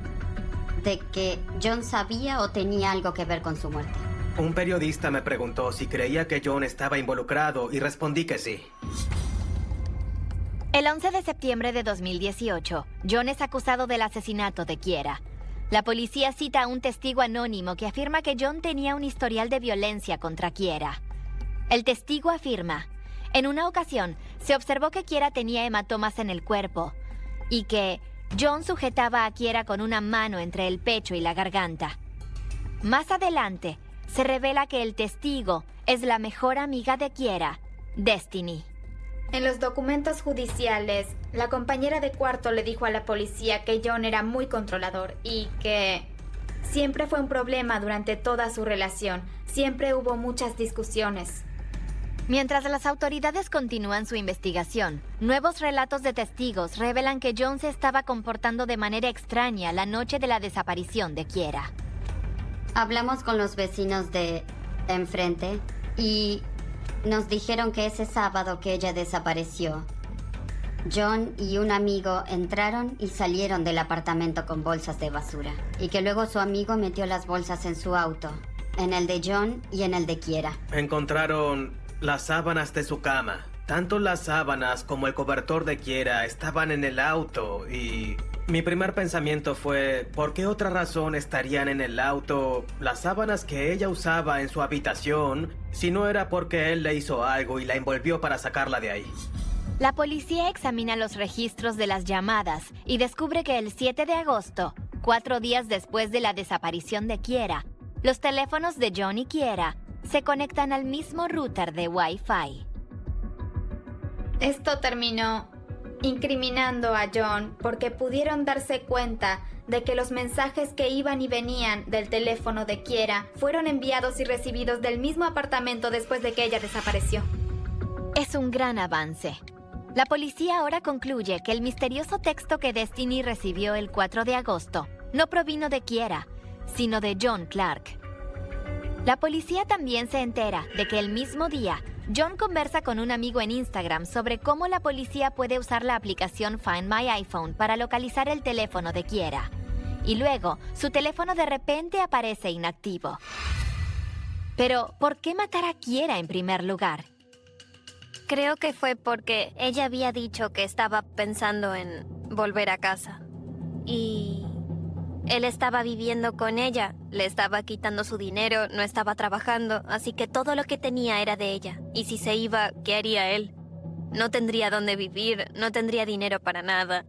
de que John sabía o tenía algo que ver con su muerte. Un periodista me preguntó si creía que John estaba involucrado y respondí que sí. El 11 de septiembre de 2018, John es acusado del asesinato de Kiera. La policía cita a un testigo anónimo que afirma que John tenía un historial de violencia contra Kiera. El testigo afirma, en una ocasión, se observó que Kiera tenía hematomas en el cuerpo y que John sujetaba a Kiera con una mano entre el pecho y la garganta. Más adelante, se revela que el testigo es la mejor amiga de Kiera, Destiny. En los documentos judiciales, la compañera de cuarto le dijo a la policía que John era muy controlador y que siempre fue un problema durante toda su relación. Siempre hubo muchas discusiones. Mientras las autoridades continúan su investigación, nuevos relatos de testigos revelan que John se estaba comportando de manera extraña la noche de la desaparición de Kiera. Hablamos con los vecinos de enfrente y nos dijeron que ese sábado que ella desapareció, John y un amigo entraron y salieron del apartamento con bolsas de basura y que luego su amigo metió las bolsas en su auto, en el de John y en el de Kiera. Encontraron las sábanas de su cama. Tanto las sábanas como el cobertor de Kiera estaban en el auto y mi primer pensamiento fue, ¿por qué otra razón estarían en el auto las sábanas que ella usaba en su habitación si no era porque él le hizo algo y la envolvió para sacarla de ahí? La policía examina los registros de las llamadas y descubre que el 7 de agosto, 4 días después de la desaparición de Kiera, los teléfonos de John y Kiera se conectan al mismo router de Wi-Fi. Esto terminó incriminando a John porque pudieron darse cuenta de que los mensajes que iban y venían del teléfono de Kiera fueron enviados y recibidos del mismo apartamento después de que ella desapareció. Es un gran avance. La policía ahora concluye que el misterioso texto que Destiny recibió el 4 de agosto no provino de Kiera, sino de John Clark. La policía también se entera de que el mismo día, John conversa con un amigo en Instagram sobre cómo la policía puede usar la aplicación Find My iPhone para localizar el teléfono de Kiera. Y luego, su teléfono de repente aparece inactivo. Pero, ¿por qué matar a Kiera en primer lugar? Creo que fue porque ella había dicho que estaba pensando en volver a casa. Y Él estaba viviendo con ella, le estaba quitando su dinero, no estaba trabajando, así que todo lo que tenía era de ella. Y si se iba, ¿qué haría él? No tendría dónde vivir, no tendría dinero para nada.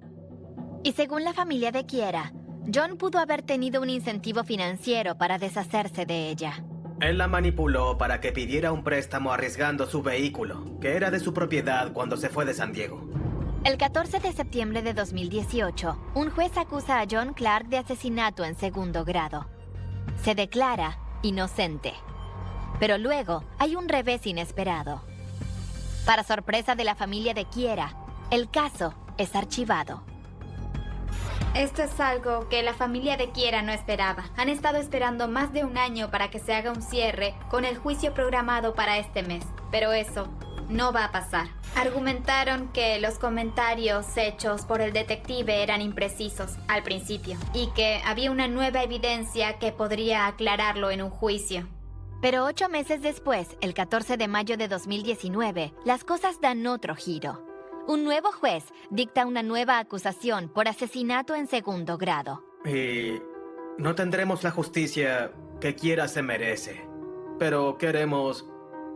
Y según la familia de Kiera, John pudo haber tenido un incentivo financiero para deshacerse de ella. Él la manipuló para que pidiera un préstamo arriesgando su vehículo, que era de su propiedad cuando se fue de San Diego. El 14 de septiembre de 2018, un juez acusa a John Clark de asesinato en segundo grado. Se declara inocente. Pero luego hay un revés inesperado. Para sorpresa de la familia de Kiera, el caso es archivado. Esto es algo que la familia de Kiera no esperaba. Han estado esperando más de un año para que se haga un cierre con el juicio programado para este mes. Pero eso no va a pasar. Argumentaron que los comentarios hechos por el detective eran imprecisos al principio y que había una nueva evidencia que podría aclararlo en un juicio. Pero 8 meses después, el 14 de mayo de 2019, las cosas dan otro giro. Un nuevo juez dicta una nueva acusación por asesinato en segundo grado. Y no tendremos la justicia que Kiera se merece, pero queremos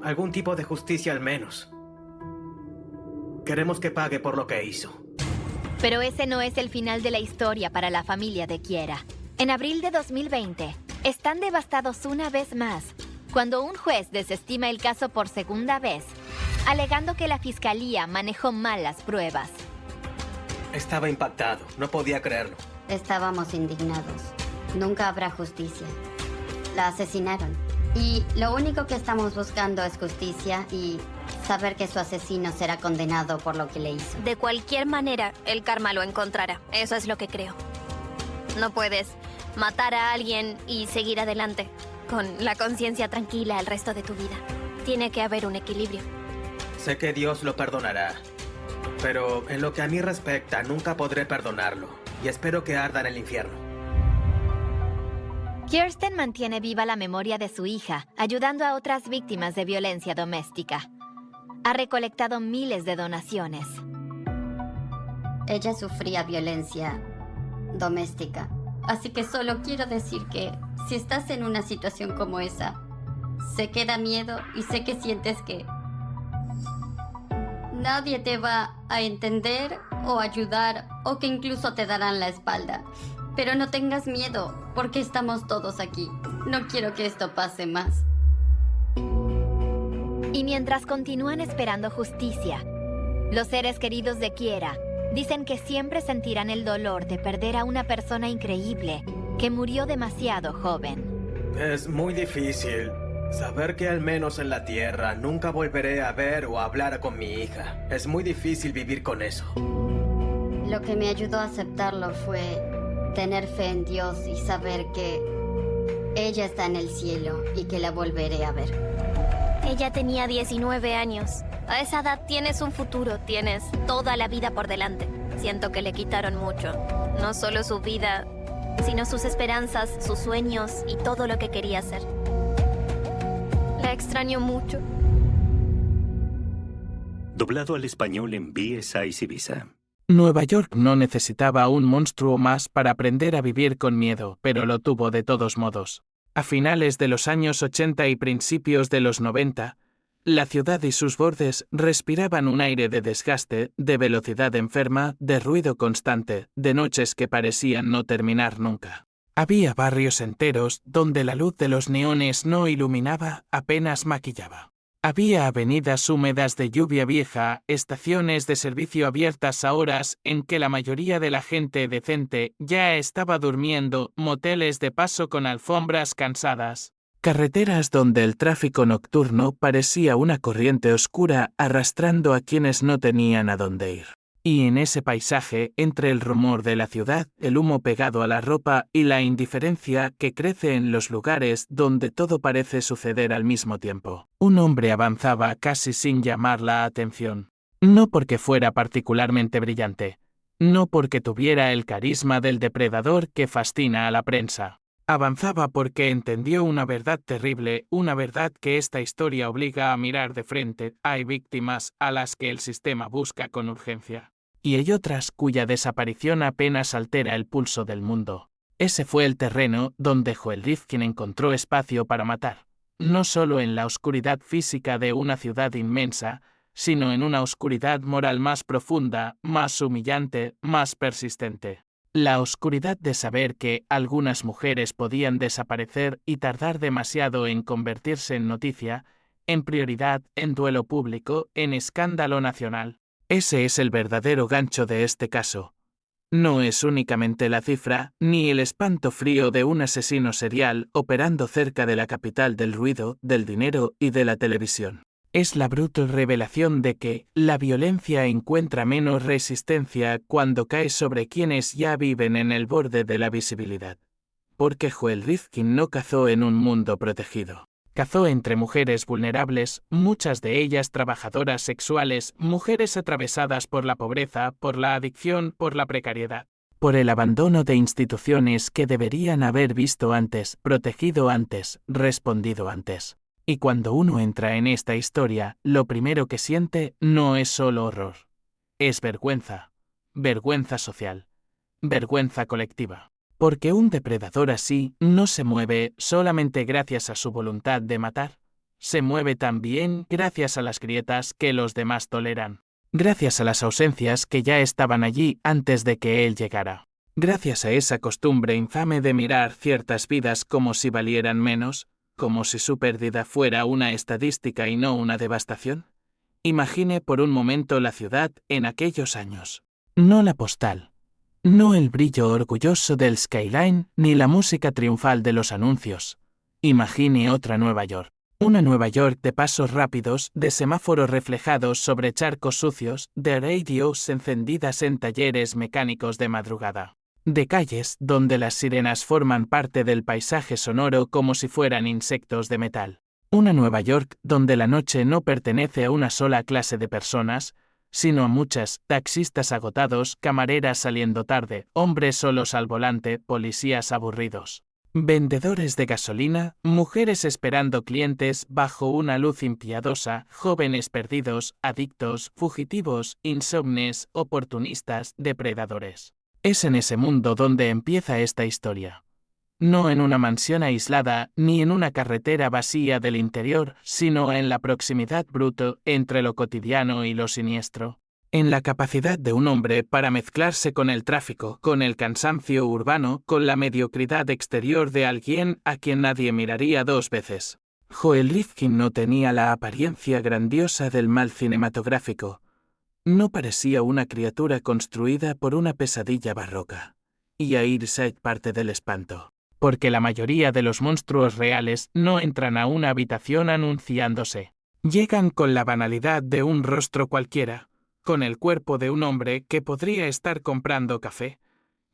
algún tipo de justicia al menos. Queremos que pague por lo que hizo. Pero ese no es el final de la historia para la familia de Kiera. En abril de 2020, están devastados una vez más cuando un juez desestima el caso por segunda vez, alegando que la fiscalía manejó mal las pruebas. Estaba impactado, no podía creerlo. Estábamos indignados. Nunca habrá justicia. La asesinaron. Y lo único que estamos buscando es justicia y saber que su asesino será condenado por lo que le hizo. De cualquier manera, el karma lo encontrará. Eso es lo que creo. No puedes matar a alguien y seguir adelante con la conciencia tranquila el resto de tu vida. Tiene que haber un equilibrio. Sé que Dios lo perdonará, pero en lo que a mí respecta, nunca podré perdonarlo. Y espero que arda en el infierno. Kirsten mantiene viva la memoria de su hija, ayudando a otras víctimas de violencia doméstica. Ha recolectado miles de donaciones. Ella sufría violencia doméstica. Así que solo quiero decir que si estás en una situación como esa, sé que da miedo y sé que sientes que nadie te va a entender o ayudar o que incluso te darán la espalda. Pero no tengas miedo, porque estamos todos aquí. No quiero que esto pase más. Y mientras continúan esperando justicia, los seres queridos de Kiera dicen que siempre sentirán el dolor de perder a una persona increíble que murió demasiado joven. Es muy difícil saber que al menos en la Tierra nunca volveré a ver o hablar con mi hija. Es muy difícil vivir con eso. Lo que me ayudó a aceptarlo fue tener fe en Dios y saber que ella está en el cielo y que la volveré a ver. Ella tenía 19 años. A esa edad tienes un futuro, tienes toda la vida por delante. Siento que le quitaron mucho. No solo su vida, sino sus esperanzas, sus sueños y todo lo que quería hacer. La extraño mucho. Doblado al español en BSI Ibiza. Nueva York no necesitaba un monstruo más para aprender a vivir con miedo, pero lo tuvo de todos modos. A finales de los años 80 y principios de los 90, la ciudad y sus bordes respiraban un aire de desgaste, de velocidad enferma, de ruido constante, de noches que parecían no terminar nunca. Había barrios enteros donde la luz de los neones no iluminaba, apenas maquillaba. Había avenidas húmedas de lluvia vieja, estaciones de servicio abiertas a horas en que la mayoría de la gente decente ya estaba durmiendo, moteles de paso con alfombras cansadas. Carreteras donde el tráfico nocturno parecía una corriente oscura arrastrando a quienes no tenían a dónde ir. Y en ese paisaje, entre el rumor de la ciudad, el humo pegado a la ropa y la indiferencia que crece en los lugares donde todo parece suceder al mismo tiempo, un hombre avanzaba casi sin llamar la atención. No porque fuera particularmente brillante, no porque tuviera el carisma del depredador que fascina a la prensa. Avanzaba porque entendió una verdad terrible, una verdad que esta historia obliga a mirar de frente. Hay víctimas a las que el sistema busca con urgencia. Y hay otras cuya desaparición apenas altera el pulso del mundo. Ese fue el terreno donde Joel Rifkin encontró espacio para matar, no solo en la oscuridad física de una ciudad inmensa, sino en una oscuridad moral más profunda, más humillante, más persistente. La oscuridad de saber que algunas mujeres podían desaparecer y tardar demasiado en convertirse en noticia, en prioridad, en duelo público, en escándalo nacional. Ese es el verdadero gancho de este caso. No es únicamente la cifra, ni el espanto frío de un asesino serial operando cerca de la capital del ruido, del dinero y de la televisión. Es la brutal revelación de que la violencia encuentra menos resistencia cuando cae sobre quienes ya viven en el borde de la visibilidad. Porque Joel Rifkin no cazó en un mundo protegido. Cazó entre mujeres vulnerables, muchas de ellas trabajadoras sexuales, mujeres atravesadas por la pobreza, por la adicción, por la precariedad, por el abandono de instituciones que deberían haber visto antes, protegido antes, respondido antes. Y cuando uno entra en esta historia, lo primero que siente no es solo horror. Es vergüenza. Vergüenza social. Vergüenza colectiva. Porque un depredador así no se mueve solamente gracias a su voluntad de matar. Se mueve también gracias a las grietas que los demás toleran. Gracias a las ausencias que ya estaban allí antes de que él llegara. Gracias a esa costumbre infame de mirar ciertas vidas como si valieran menos, como si su pérdida fuera una estadística y no una devastación. Imagine por un momento la ciudad en aquellos años. No la postal. No el brillo orgulloso del skyline ni la música triunfal de los anuncios. Imagine otra Nueva York. Una Nueva York de pasos rápidos, de semáforos reflejados sobre charcos sucios, de radios encendidas en talleres mecánicos de madrugada. De calles donde las sirenas forman parte del paisaje sonoro como si fueran insectos de metal. Una Nueva York donde la noche no pertenece a una sola clase de personas, sino a muchas, taxistas agotados, camareras saliendo tarde, hombres solos al volante, policías aburridos. Vendedores de gasolina, mujeres esperando clientes bajo una luz impiadosa, jóvenes perdidos, adictos, fugitivos, insomnes, oportunistas, depredadores. Es en ese mundo donde empieza esta historia. No en una mansión aislada, ni en una carretera vacía del interior, sino en la proximidad bruta entre lo cotidiano y lo siniestro. En la capacidad de un hombre para mezclarse con el tráfico, con el cansancio urbano, con la mediocridad exterior de alguien a quien nadie miraría dos veces. Joel Rifkin no tenía la apariencia grandiosa del mal cinematográfico. No parecía una criatura construida por una pesadilla barroca. Y ahí reside parte del espanto. Porque la mayoría de los monstruos reales no entran a una habitación anunciándose. Llegan con la banalidad de un rostro cualquiera, con el cuerpo de un hombre que podría estar comprando café,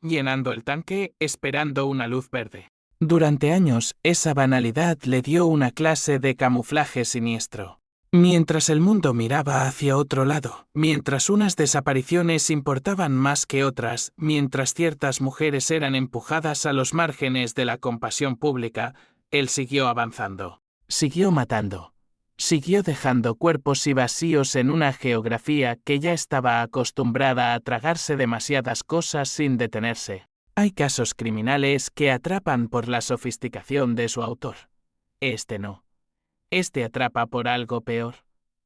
llenando el tanque, esperando una luz verde. Durante años, esa banalidad le dio una clase de camuflaje siniestro. Mientras el mundo miraba hacia otro lado, mientras unas desapariciones importaban más que otras, mientras ciertas mujeres eran empujadas a los márgenes de la compasión pública, él siguió avanzando. Siguió matando. Siguió dejando cuerpos y vacíos en una geografía que ya estaba acostumbrada a tragarse demasiadas cosas sin detenerse. Hay casos criminales que atrapan por la sofisticación de su autor. Este no. Este atrapa por algo peor,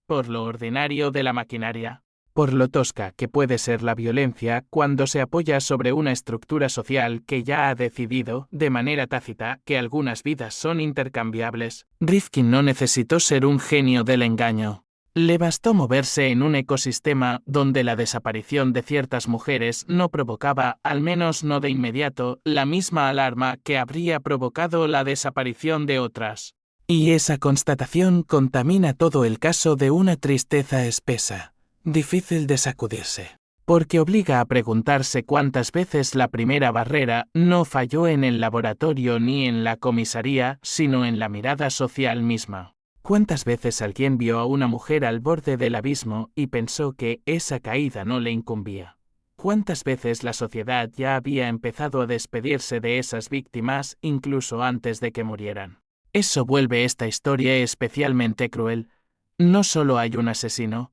por lo ordinario de la maquinaria, por lo tosca que puede ser la violencia cuando se apoya sobre una estructura social que ya ha decidido, de manera tácita, que algunas vidas son intercambiables. Rifkin no necesitó ser un genio del engaño. Le bastó moverse en un ecosistema donde la desaparición de ciertas mujeres no provocaba, al menos no de inmediato, la misma alarma que habría provocado la desaparición de otras. Y esa constatación contamina todo el caso de una tristeza espesa, difícil de sacudirse, porque obliga a preguntarse cuántas veces la primera barrera no falló en el laboratorio ni en la comisaría, sino en la mirada social misma. ¿Cuántas veces alguien vio a una mujer al borde del abismo y pensó que esa caída no le incumbía? ¿Cuántas veces la sociedad ya había empezado a despedirse de esas víctimas incluso antes de que murieran? Eso vuelve esta historia especialmente cruel. No solo hay un asesino,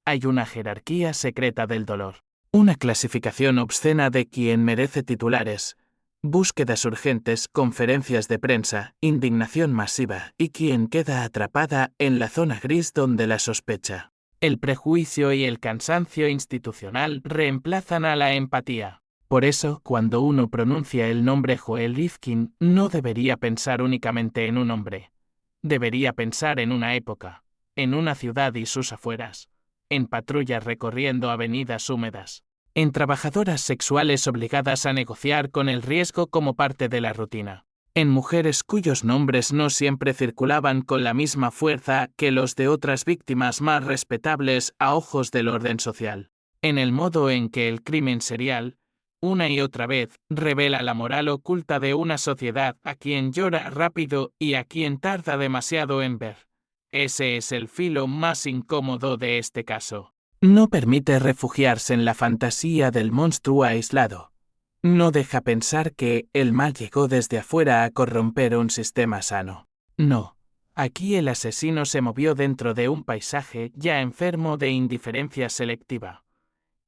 hay una jerarquía secreta del dolor. Una clasificación obscena de quien merece titulares. Búsquedas urgentes, conferencias de prensa, indignación masiva y quien queda atrapada en la zona gris donde la sospecha. El prejuicio y el cansancio institucional reemplazan a la empatía. Por eso, cuando uno pronuncia el nombre Joel Rifkin, no debería pensar únicamente en un hombre. Debería pensar en una época, en una ciudad y sus afueras, en patrullas recorriendo avenidas húmedas, en trabajadoras sexuales obligadas a negociar con el riesgo como parte de la rutina, en mujeres cuyos nombres no siempre circulaban con la misma fuerza que los de otras víctimas más respetables a ojos del orden social, en el modo en que el crimen serial, una y otra vez, revela la moral oculta de una sociedad a quien llora rápido y a quien tarda demasiado en ver. Ese es el filo más incómodo de este caso. No permite refugiarse en la fantasía del monstruo aislado. No deja pensar que el mal llegó desde afuera a corromper un sistema sano. No. Aquí el asesino se movió dentro de un paisaje ya enfermo de indiferencia selectiva.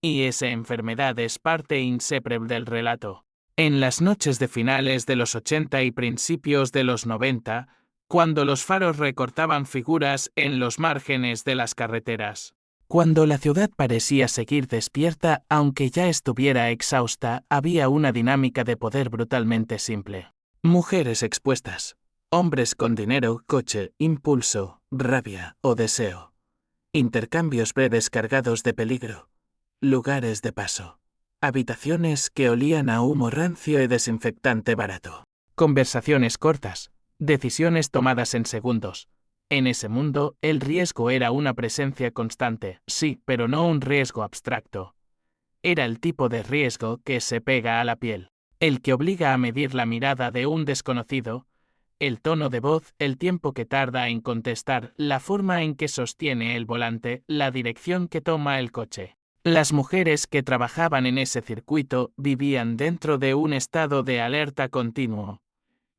Y esa enfermedad es parte inseparable del relato. En las noches de finales de los 80 y principios de los 90, cuando los faros recortaban figuras en los márgenes de las carreteras. Cuando la ciudad parecía seguir despierta aunque ya estuviera exhausta, había una dinámica de poder brutalmente simple. Mujeres expuestas. Hombres con dinero, coche, impulso, rabia o deseo. Intercambios breves cargados de peligro. Lugares de paso. Habitaciones que olían a humo rancio y desinfectante barato. Conversaciones cortas. Decisiones tomadas en segundos. En ese mundo, el riesgo era una presencia constante, sí, pero no un riesgo abstracto. Era el tipo de riesgo que se pega a la piel, el que obliga a medir la mirada de un desconocido, el tono de voz, el tiempo que tarda en contestar, la forma en que sostiene el volante, la dirección que toma el coche. Las mujeres que trabajaban en ese circuito vivían dentro de un estado de alerta continuo.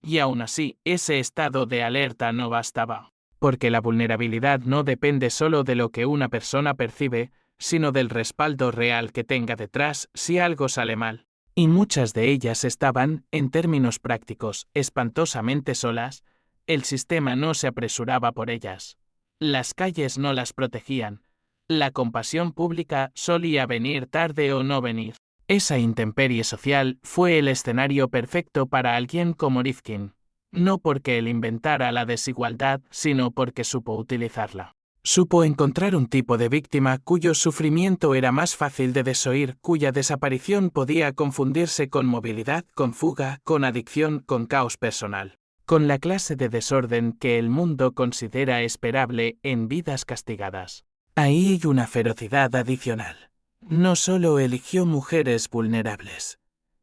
Y aún así, ese estado de alerta no bastaba. Porque la vulnerabilidad no depende solo de lo que una persona percibe, sino del respaldo real que tenga detrás si algo sale mal. Y muchas de ellas estaban, en términos prácticos, espantosamente solas. El sistema no se apresuraba por ellas. Las calles no las protegían. La compasión pública solía venir tarde o no venir. Esa intemperie social fue el escenario perfecto para alguien como Rifkin. No porque él inventara la desigualdad, sino porque supo utilizarla. Supo encontrar un tipo de víctima cuyo sufrimiento era más fácil de desoír, cuya desaparición podía confundirse con movilidad, con fuga, con adicción, con caos personal. Con la clase de desorden que el mundo considera esperable en vidas castigadas. Ahí hay una ferocidad adicional. No solo eligió mujeres vulnerables.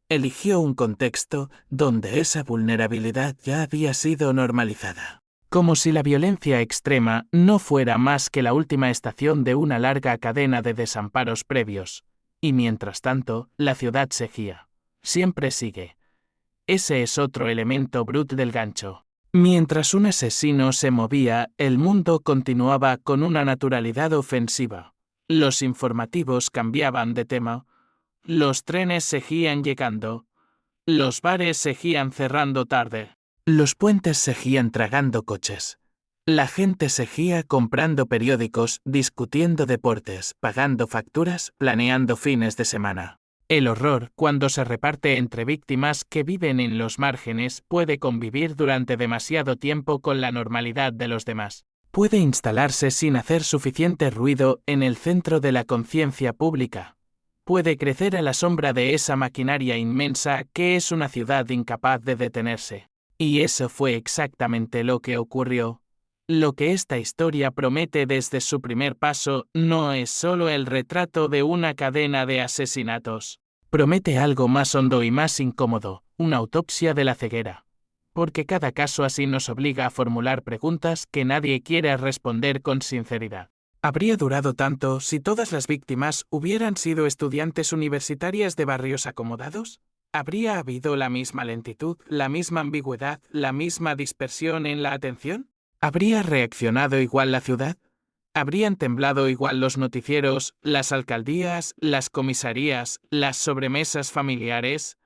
Eligió un contexto donde esa vulnerabilidad ya había sido normalizada. Como si la violencia extrema no fuera más que la última estación de una larga cadena de desamparos previos. Y mientras tanto, la ciudad seguía. Siempre sigue. Ese es otro elemento brutal del gancho. Mientras un asesino se movía, el mundo continuaba con una naturalidad ofensiva. Los informativos cambiaban de tema. Los trenes seguían llegando. Los bares seguían cerrando tarde. Los puentes seguían tragando coches. La gente seguía comprando periódicos, discutiendo deportes, pagando facturas, planeando fines de semana. El horror, cuando se reparte entre víctimas que viven en los márgenes, puede convivir durante demasiado tiempo con la normalidad de los demás. Puede instalarse sin hacer suficiente ruido en el centro de la conciencia pública. Puede crecer a la sombra de esa maquinaria inmensa que es una ciudad incapaz de detenerse. Y eso fue exactamente lo que ocurrió. Lo que esta historia promete desde su primer paso no es solo el retrato de una cadena de asesinatos. Promete algo más hondo y más incómodo, una autopsia de la ceguera. Porque cada caso así nos obliga a formular preguntas que nadie quiere responder con sinceridad. ¿Habría durado tanto si todas las víctimas hubieran sido estudiantes universitarias de barrios acomodados? ¿Habría habido la misma lentitud, la misma ambigüedad, la misma dispersión en la atención? ¿Habría reaccionado igual la ciudad? ¿Habrían temblado igual los noticieros, las alcaldías, las comisarías, las sobremesas familiares?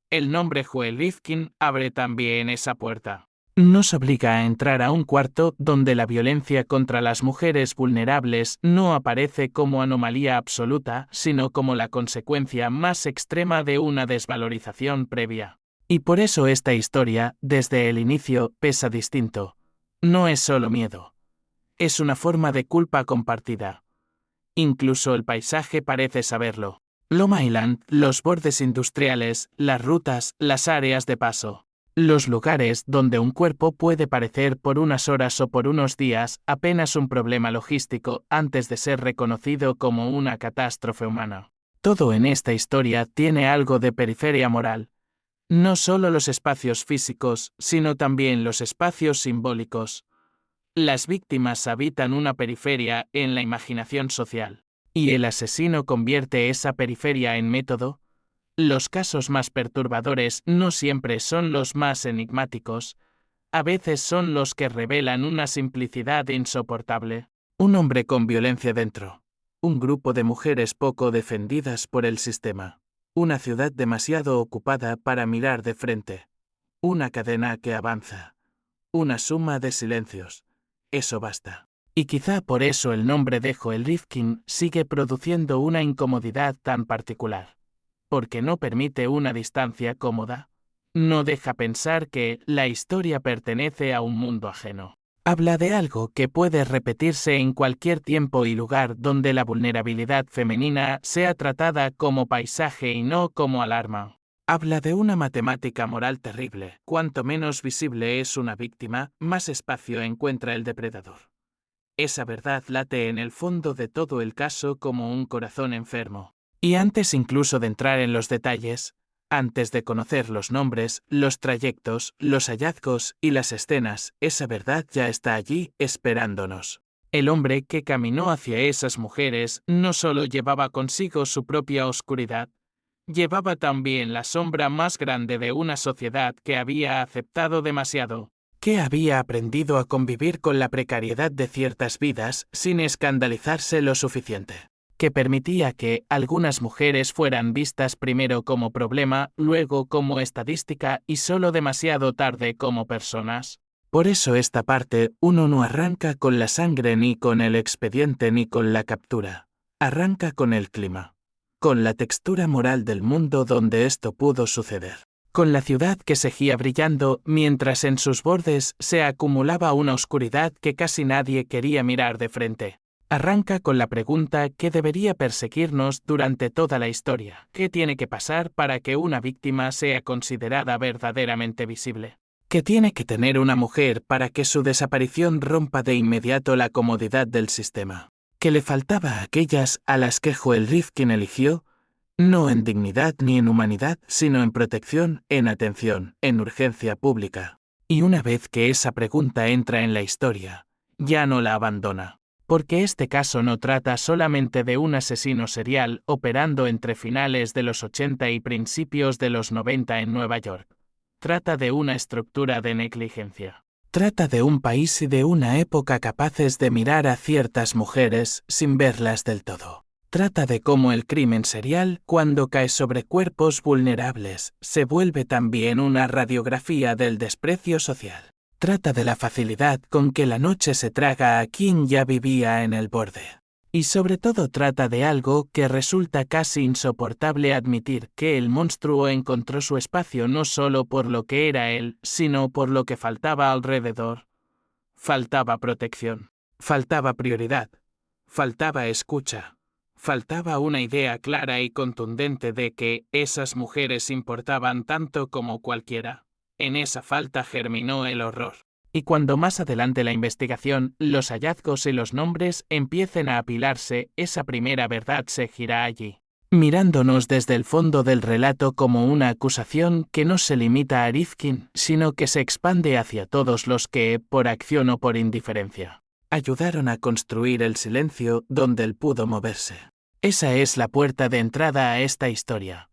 El nombre Joel Rifkin abre también esa puerta. Nos obliga a entrar a un cuarto donde la violencia contra las mujeres vulnerables no aparece como anomalía absoluta, sino como la consecuencia más extrema de una desvalorización previa. Y por eso esta historia, desde el inicio, pesa distinto. No es solo miedo. Es una forma de culpa compartida. Incluso el paisaje parece saberlo. Long Island, los bordes industriales, las rutas, las áreas de paso. Los lugares donde un cuerpo puede parecer por unas horas o por unos días apenas un problema logístico antes de ser reconocido como una catástrofe humana. Todo en esta historia tiene algo de periferia moral. No solo los espacios físicos, sino también los espacios simbólicos. Las víctimas habitan una periferia en la imaginación social, y el asesino convierte esa periferia en método. Los casos más perturbadores no siempre son los más enigmáticos, a veces son los que revelan una simplicidad insoportable. Un hombre con violencia dentro. Un grupo de mujeres poco defendidas por el sistema. Una ciudad demasiado ocupada para mirar de frente. Una cadena que avanza. Una suma de silencios. Eso basta. Y quizá por eso el nombre de Joel Rifkin sigue produciendo una incomodidad tan particular. Porque no permite una distancia cómoda. No deja pensar que la historia pertenece a un mundo ajeno. Habla de algo que puede repetirse en cualquier tiempo y lugar donde la vulnerabilidad femenina sea tratada como paisaje y no como alarma. Habla de una matemática moral terrible. Cuanto menos visible es una víctima, más espacio encuentra el depredador. Esa verdad late en el fondo de todo el caso como un corazón enfermo. Y antes incluso de entrar en los detalles, antes de conocer los nombres, los trayectos, los hallazgos y las escenas, esa verdad ya está allí esperándonos. El hombre que caminó hacia esas mujeres no solo llevaba consigo su propia oscuridad, llevaba también la sombra más grande de una sociedad que había aceptado demasiado, que había aprendido a convivir con la precariedad de ciertas vidas sin escandalizarse lo suficiente, que permitía que algunas mujeres fueran vistas primero como problema, luego como estadística y solo demasiado tarde como personas. Por eso esta parte uno no arranca con la sangre ni con el expediente ni con la captura. Arranca con el clima. Con la textura moral del mundo donde esto pudo suceder. Con la ciudad que seguía brillando mientras en sus bordes se acumulaba una oscuridad que casi nadie quería mirar de frente. Arranca con la pregunta que debería perseguirnos durante toda la historia. ¿Qué tiene que pasar para que una víctima sea considerada verdaderamente visible? ¿Qué tiene que tener una mujer para que su desaparición rompa de inmediato la comodidad del sistema? ¿Qué le faltaba a aquellas a las que Joel Rifkin eligió? No en dignidad ni en humanidad, sino en protección, en atención, en urgencia pública. Y una vez que esa pregunta entra en la historia, ya no la abandona. Porque este caso no trata solamente de un asesino serial operando entre finales de los 80 y principios de los 90 en Nueva York. Trata de una estructura de negligencia. Trata de un país y de una época capaces de mirar a ciertas mujeres sin verlas del todo. Trata de cómo el crimen serial, cuando cae sobre cuerpos vulnerables, se vuelve también una radiografía del desprecio social. Trata de la facilidad con que la noche se traga a quien ya vivía en el borde. Y sobre todo trata de algo que resulta casi insoportable admitir, que el monstruo encontró su espacio no solo por lo que era él, sino por lo que faltaba alrededor. Faltaba protección, faltaba prioridad, faltaba escucha, faltaba una idea clara y contundente de que esas mujeres importaban tanto como cualquiera. En esa falta germinó el horror. Y cuando más adelante la investigación, los hallazgos y los nombres empiecen a apilarse, esa primera verdad se gira allí, mirándonos desde el fondo del relato como una acusación que no se limita a Rifkin, sino que se expande hacia todos los que, por acción o por indiferencia, ayudaron a construir el silencio donde él pudo moverse. Esa es la puerta de entrada a esta historia.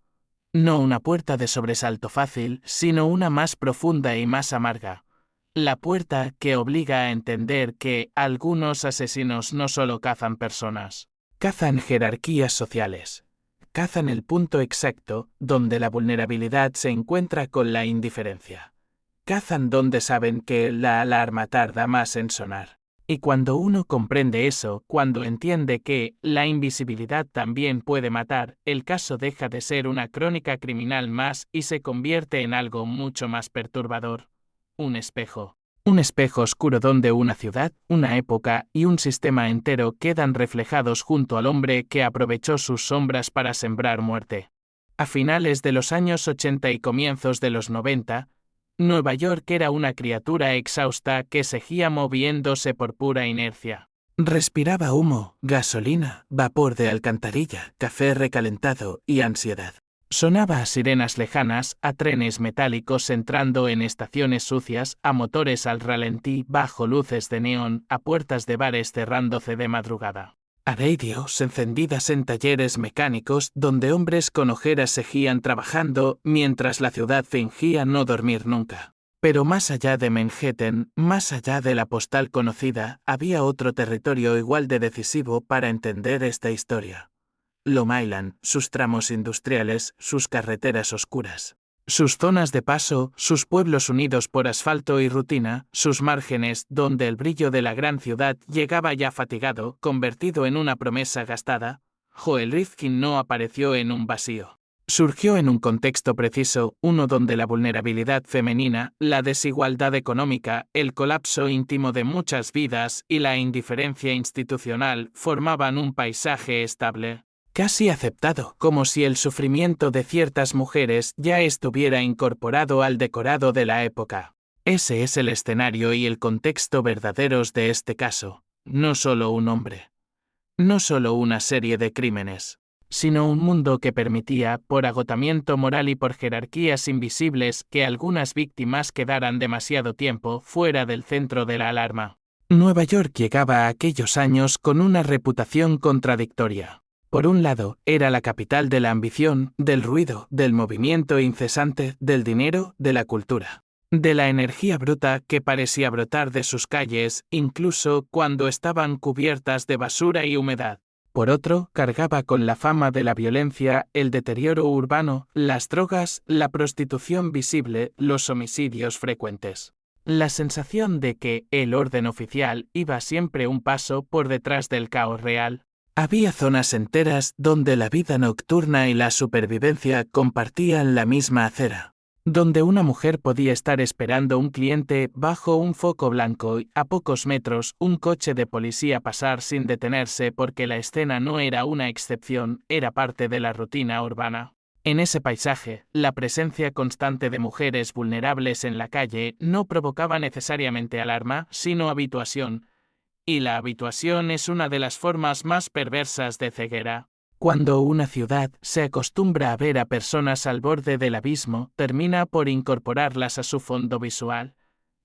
No una puerta de sobresalto fácil, sino una más profunda y más amarga. La puerta que obliga a entender que algunos asesinos no solo cazan personas, cazan jerarquías sociales, cazan el punto exacto donde la vulnerabilidad se encuentra con la indiferencia. Cazan donde saben que la alarma tarda más en sonar. Y cuando uno comprende eso, cuando entiende que la invisibilidad también puede matar, el caso deja de ser una crónica criminal más y se convierte en algo mucho más perturbador. Un espejo. Un espejo oscuro donde una ciudad, una época y un sistema entero quedan reflejados junto al hombre que aprovechó sus sombras para sembrar muerte. A finales de los años 80 y comienzos de los 90, Nueva York era una criatura exhausta que seguía moviéndose por pura inercia. Respiraba humo, gasolina, vapor de alcantarilla, café recalentado y ansiedad. Sonaba a sirenas lejanas, a trenes metálicos entrando en estaciones sucias, a motores al ralentí bajo luces de neón, a puertas de bares cerrándose de madrugada. A radios encendidas en talleres mecánicos donde hombres con ojeras seguían trabajando mientras la ciudad fingía no dormir nunca. Pero más allá de Manhattan, más allá de la postal conocida, había otro territorio igual de decisivo para entender esta historia. Long Island, sus tramos industriales, sus carreteras oscuras. Sus zonas de paso, sus pueblos unidos por asfalto y rutina, sus márgenes donde el brillo de la gran ciudad llegaba ya fatigado, convertido en una promesa gastada. Joel Rifkin no apareció en un vacío. Surgió en un contexto preciso, uno donde la vulnerabilidad femenina, la desigualdad económica, el colapso íntimo de muchas vidas y la indiferencia institucional formaban un paisaje estable. Casi aceptado, como si el sufrimiento de ciertas mujeres ya estuviera incorporado al decorado de la época. Ese es el escenario y el contexto verdaderos de este caso, no solo un hombre. No solo una serie de crímenes, sino un mundo que permitía, por agotamiento moral y por jerarquías invisibles, que algunas víctimas quedaran demasiado tiempo fuera del centro de la alarma. Nueva York llegaba a aquellos años con una reputación contradictoria. Por un lado, era la capital de la ambición, del ruido, del movimiento incesante, del dinero, de la cultura. De la energía bruta que parecía brotar de sus calles, incluso cuando estaban cubiertas de basura y humedad. Por otro, cargaba con la fama de la violencia, el deterioro urbano, las drogas, la prostitución visible, los homicidios frecuentes. La sensación de que el orden oficial iba siempre un paso por detrás del caos real. Había zonas enteras donde la vida nocturna y la supervivencia compartían la misma acera, donde una mujer podía estar esperando un cliente bajo un foco blanco y a pocos metros un coche de policía pasar sin detenerse porque la escena no era una excepción, era parte de la rutina urbana. En ese paisaje, la presencia constante de mujeres vulnerables en la calle no provocaba necesariamente alarma, sino habituación. Y la habituación es una de las formas más perversas de ceguera. Cuando una ciudad se acostumbra a ver a personas al borde del abismo, termina por incorporarlas a su fondo visual.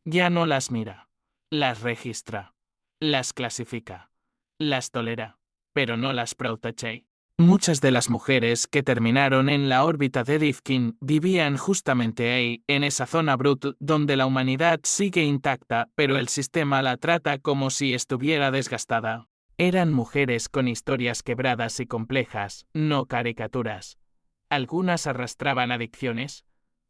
Ya no las mira, las registra, las clasifica, las tolera, pero no las protege. Muchas de las mujeres que terminaron en la órbita de Rifkin vivían justamente ahí, en esa zona brutal donde la humanidad sigue intacta, pero el sistema la trata como si estuviera desgastada. Eran mujeres con historias quebradas y complejas, no caricaturas. Algunas arrastraban adicciones,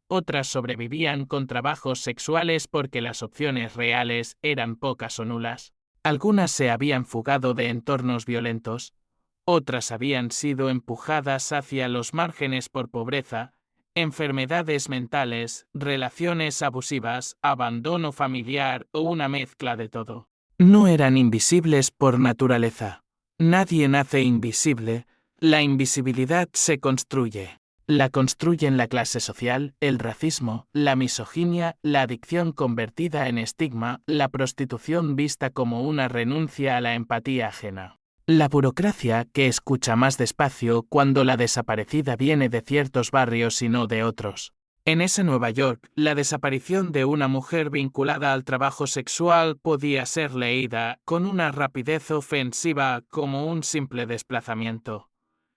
otras sobrevivían con trabajos sexuales porque las opciones reales eran pocas o nulas. Algunas se habían fugado de entornos violentos. Otras habían sido empujadas hacia los márgenes por pobreza, enfermedades mentales, relaciones abusivas, abandono familiar o una mezcla de todo. No eran invisibles por naturaleza. Nadie nace invisible, la invisibilidad se construye. La construyen la clase social, el racismo, la misoginia, la adicción convertida en estigma, la prostitución vista como una renuncia a la empatía ajena. La burocracia que escucha más despacio cuando la desaparecida viene de ciertos barrios y no de otros. En ese Nueva York, la desaparición de una mujer vinculada al trabajo sexual podía ser leída con una rapidez ofensiva como un simple desplazamiento.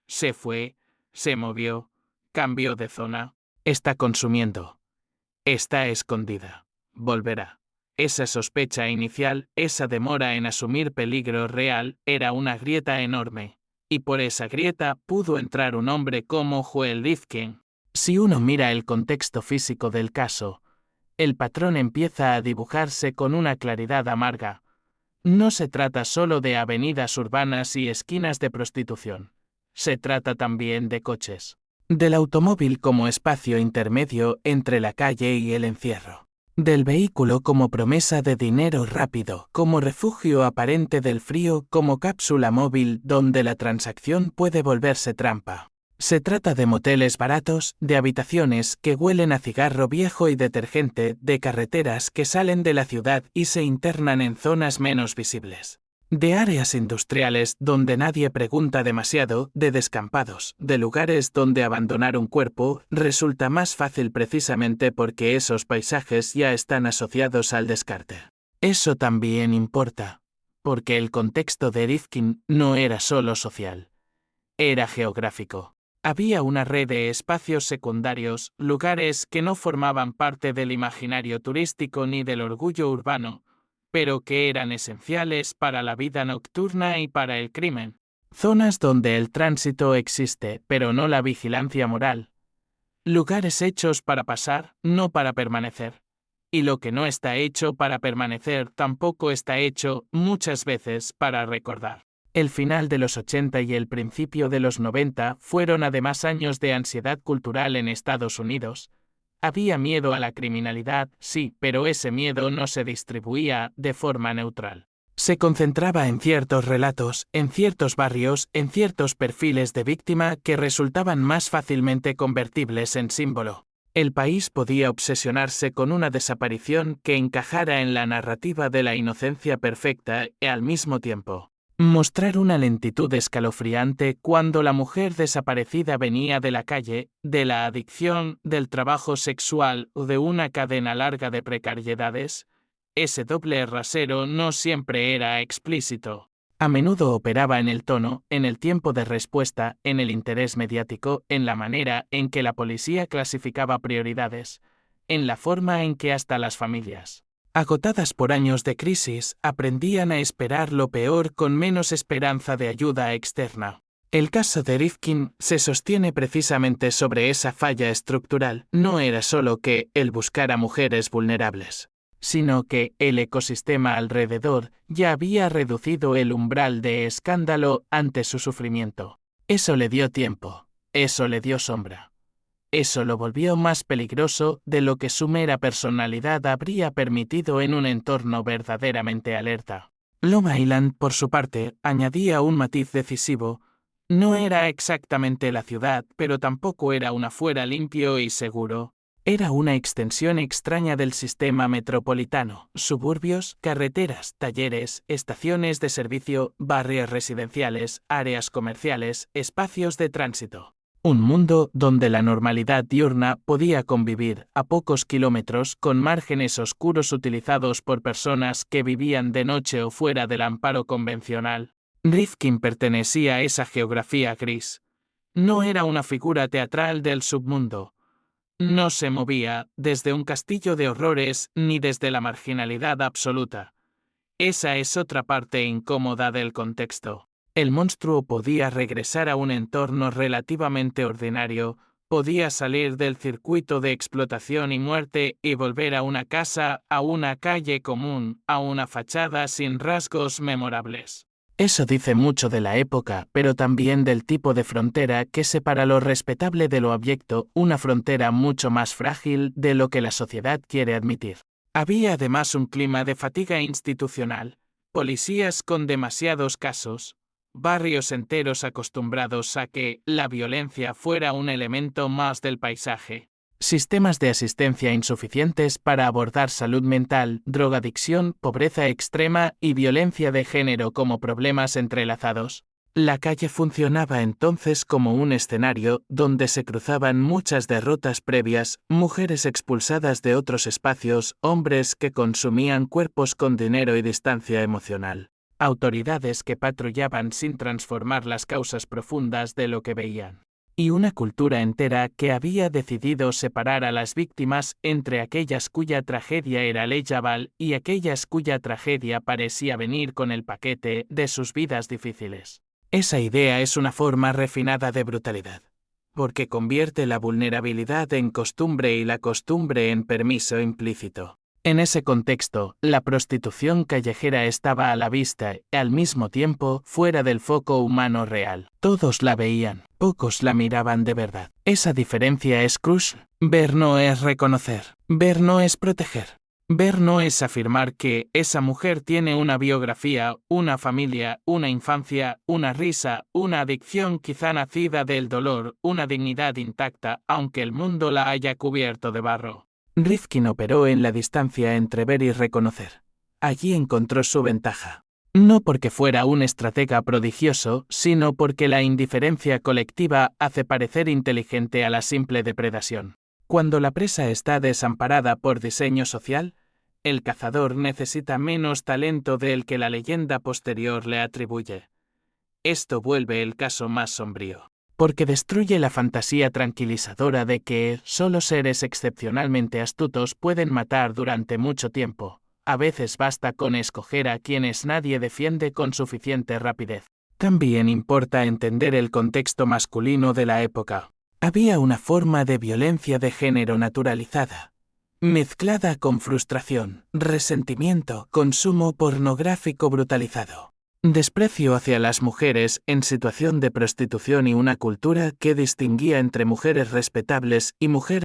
Se fue, se movió, cambió de zona. Está consumiendo. Está escondida. Volverá. Esa sospecha inicial, esa demora en asumir peligro real, era una grieta enorme. y por esa grieta pudo entrar un hombre como Joel Rifkin. Si uno mira el contexto físico del caso, el patrón empieza a dibujarse con una claridad amarga. No se trata solo de avenidas urbanas y esquinas de prostitución. Se trata también de coches. Del automóvil como espacio intermedio entre la calle y el encierro. Del vehículo como promesa de dinero rápido, como refugio aparente del frío, como cápsula móvil donde la transacción puede volverse trampa. Se trata de moteles baratos, de habitaciones que huelen a cigarro viejo y detergente, de carreteras que salen de la ciudad y se internan en zonas menos visibles. De áreas industriales donde nadie pregunta demasiado, de descampados, de lugares donde abandonar un cuerpo resulta más fácil precisamente porque esos paisajes ya están asociados al descarte. Eso también importa, porque el contexto de Rifkin no era solo social, era geográfico. Había una red de espacios secundarios, lugares que no formaban parte del imaginario turístico ni del orgullo urbano, pero que eran esenciales para la vida nocturna y para el crimen. Zonas donde el tránsito existe, pero no la vigilancia moral. Lugares hechos para pasar, no para permanecer. Y lo que no está hecho para permanecer tampoco está hecho, muchas veces, para recordar. El final de los 80 y el principio de los 90 fueron además años de ansiedad cultural en Estados Unidos. Había miedo a la criminalidad, sí, pero ese miedo no se distribuía de forma neutral. Se concentraba en ciertos relatos, en ciertos barrios, en ciertos perfiles de víctima que resultaban más fácilmente convertibles en símbolo. El país podía obsesionarse con una desaparición que encajara en la narrativa de la inocencia perfecta y al mismo tiempo mostrar una lentitud escalofriante cuando la mujer desaparecida venía de la calle, de la adicción, del trabajo sexual o de una cadena larga de precariedades. Ese doble rasero no siempre era explícito. A menudo operaba en el tono, en el tiempo de respuesta, en el interés mediático, en la manera en que la policía clasificaba prioridades, en la forma en que hasta las familias, agotadas por años de crisis, aprendían a esperar lo peor con menos esperanza de ayuda externa. El caso de Rifkin se sostiene precisamente sobre esa falla estructural. No era solo que él buscara mujeres vulnerables, sino que el ecosistema alrededor ya había reducido el umbral de escándalo ante su sufrimiento. Eso le dio tiempo, eso le dio sombra. Eso lo volvió más peligroso de lo que su mera personalidad habría permitido en un entorno verdaderamente alerta. Long Island, por su parte, añadía un matiz decisivo. No era exactamente la ciudad, pero tampoco era un afuera limpio y seguro. Era una extensión extraña del sistema metropolitano, suburbios, carreteras, talleres, estaciones de servicio, barrios residenciales, áreas comerciales, espacios de tránsito. Un mundo donde la normalidad diurna podía convivir a pocos kilómetros con márgenes oscuros utilizados por personas que vivían de noche o fuera del amparo convencional. Rifkin pertenecía a esa geografía gris. No era una figura teatral del submundo. No se movía desde un castillo de horrores ni desde la marginalidad absoluta. Esa es otra parte incómoda del contexto. El monstruo podía regresar a un entorno relativamente ordinario, podía salir del circuito de explotación y muerte y volver a una casa, a una calle común, a una fachada sin rasgos memorables. Eso dice mucho de la época, pero también del tipo de frontera que separa lo respetable de lo abyecto, una frontera mucho más frágil de lo que la sociedad quiere admitir. Había además un clima de fatiga institucional, policías con demasiados casos, barrios enteros acostumbrados a que la violencia fuera un elemento más del paisaje, sistemas de asistencia insuficientes para abordar salud mental, drogadicción, pobreza extrema y violencia de género como problemas entrelazados. La calle funcionaba entonces como un escenario donde se cruzaban muchas derrotas previas, mujeres expulsadas de otros espacios, hombres que consumían cuerpos con dinero y distancia emocional. Autoridades que patrullaban sin transformar las causas profundas de lo que veían. Y una cultura entera que había decidido separar a las víctimas entre aquellas cuya tragedia era leyable y aquellas cuya tragedia parecía venir con el paquete de sus vidas difíciles. Esa idea es una forma refinada de brutalidad, porque convierte la vulnerabilidad en costumbre y la costumbre en permiso implícito. En ese contexto, la prostitución callejera estaba a la vista y, al mismo tiempo, fuera del foco humano real. Todos la veían, pocos la miraban de verdad. Esa diferencia es crucial. Ver no es reconocer, ver no es proteger. Ver no es afirmar que esa mujer tiene una biografía, una familia, una infancia, una risa, una adicción quizá nacida del dolor, una dignidad intacta, aunque el mundo la haya cubierto de barro. Rifkin operó en la distancia entre ver y reconocer. Allí encontró su ventaja. No porque fuera un estratega prodigioso, sino porque la indiferencia colectiva hace parecer inteligente a la simple depredación. Cuando la presa está desamparada por diseño social, el cazador necesita menos talento del que la leyenda posterior le atribuye. Esto vuelve el caso más sombrío, porque destruye la fantasía tranquilizadora de que solo seres excepcionalmente astutos pueden matar durante mucho tiempo. A veces basta con escoger a quienes nadie defiende con suficiente rapidez. También importa entender el contexto masculino de la época. Había una forma de violencia de género naturalizada, mezclada con frustración, resentimiento, consumo pornográfico brutalizado, desprecio hacia las mujeres en situación de prostitución y una cultura que distinguía entre mujeres respetables y mujeres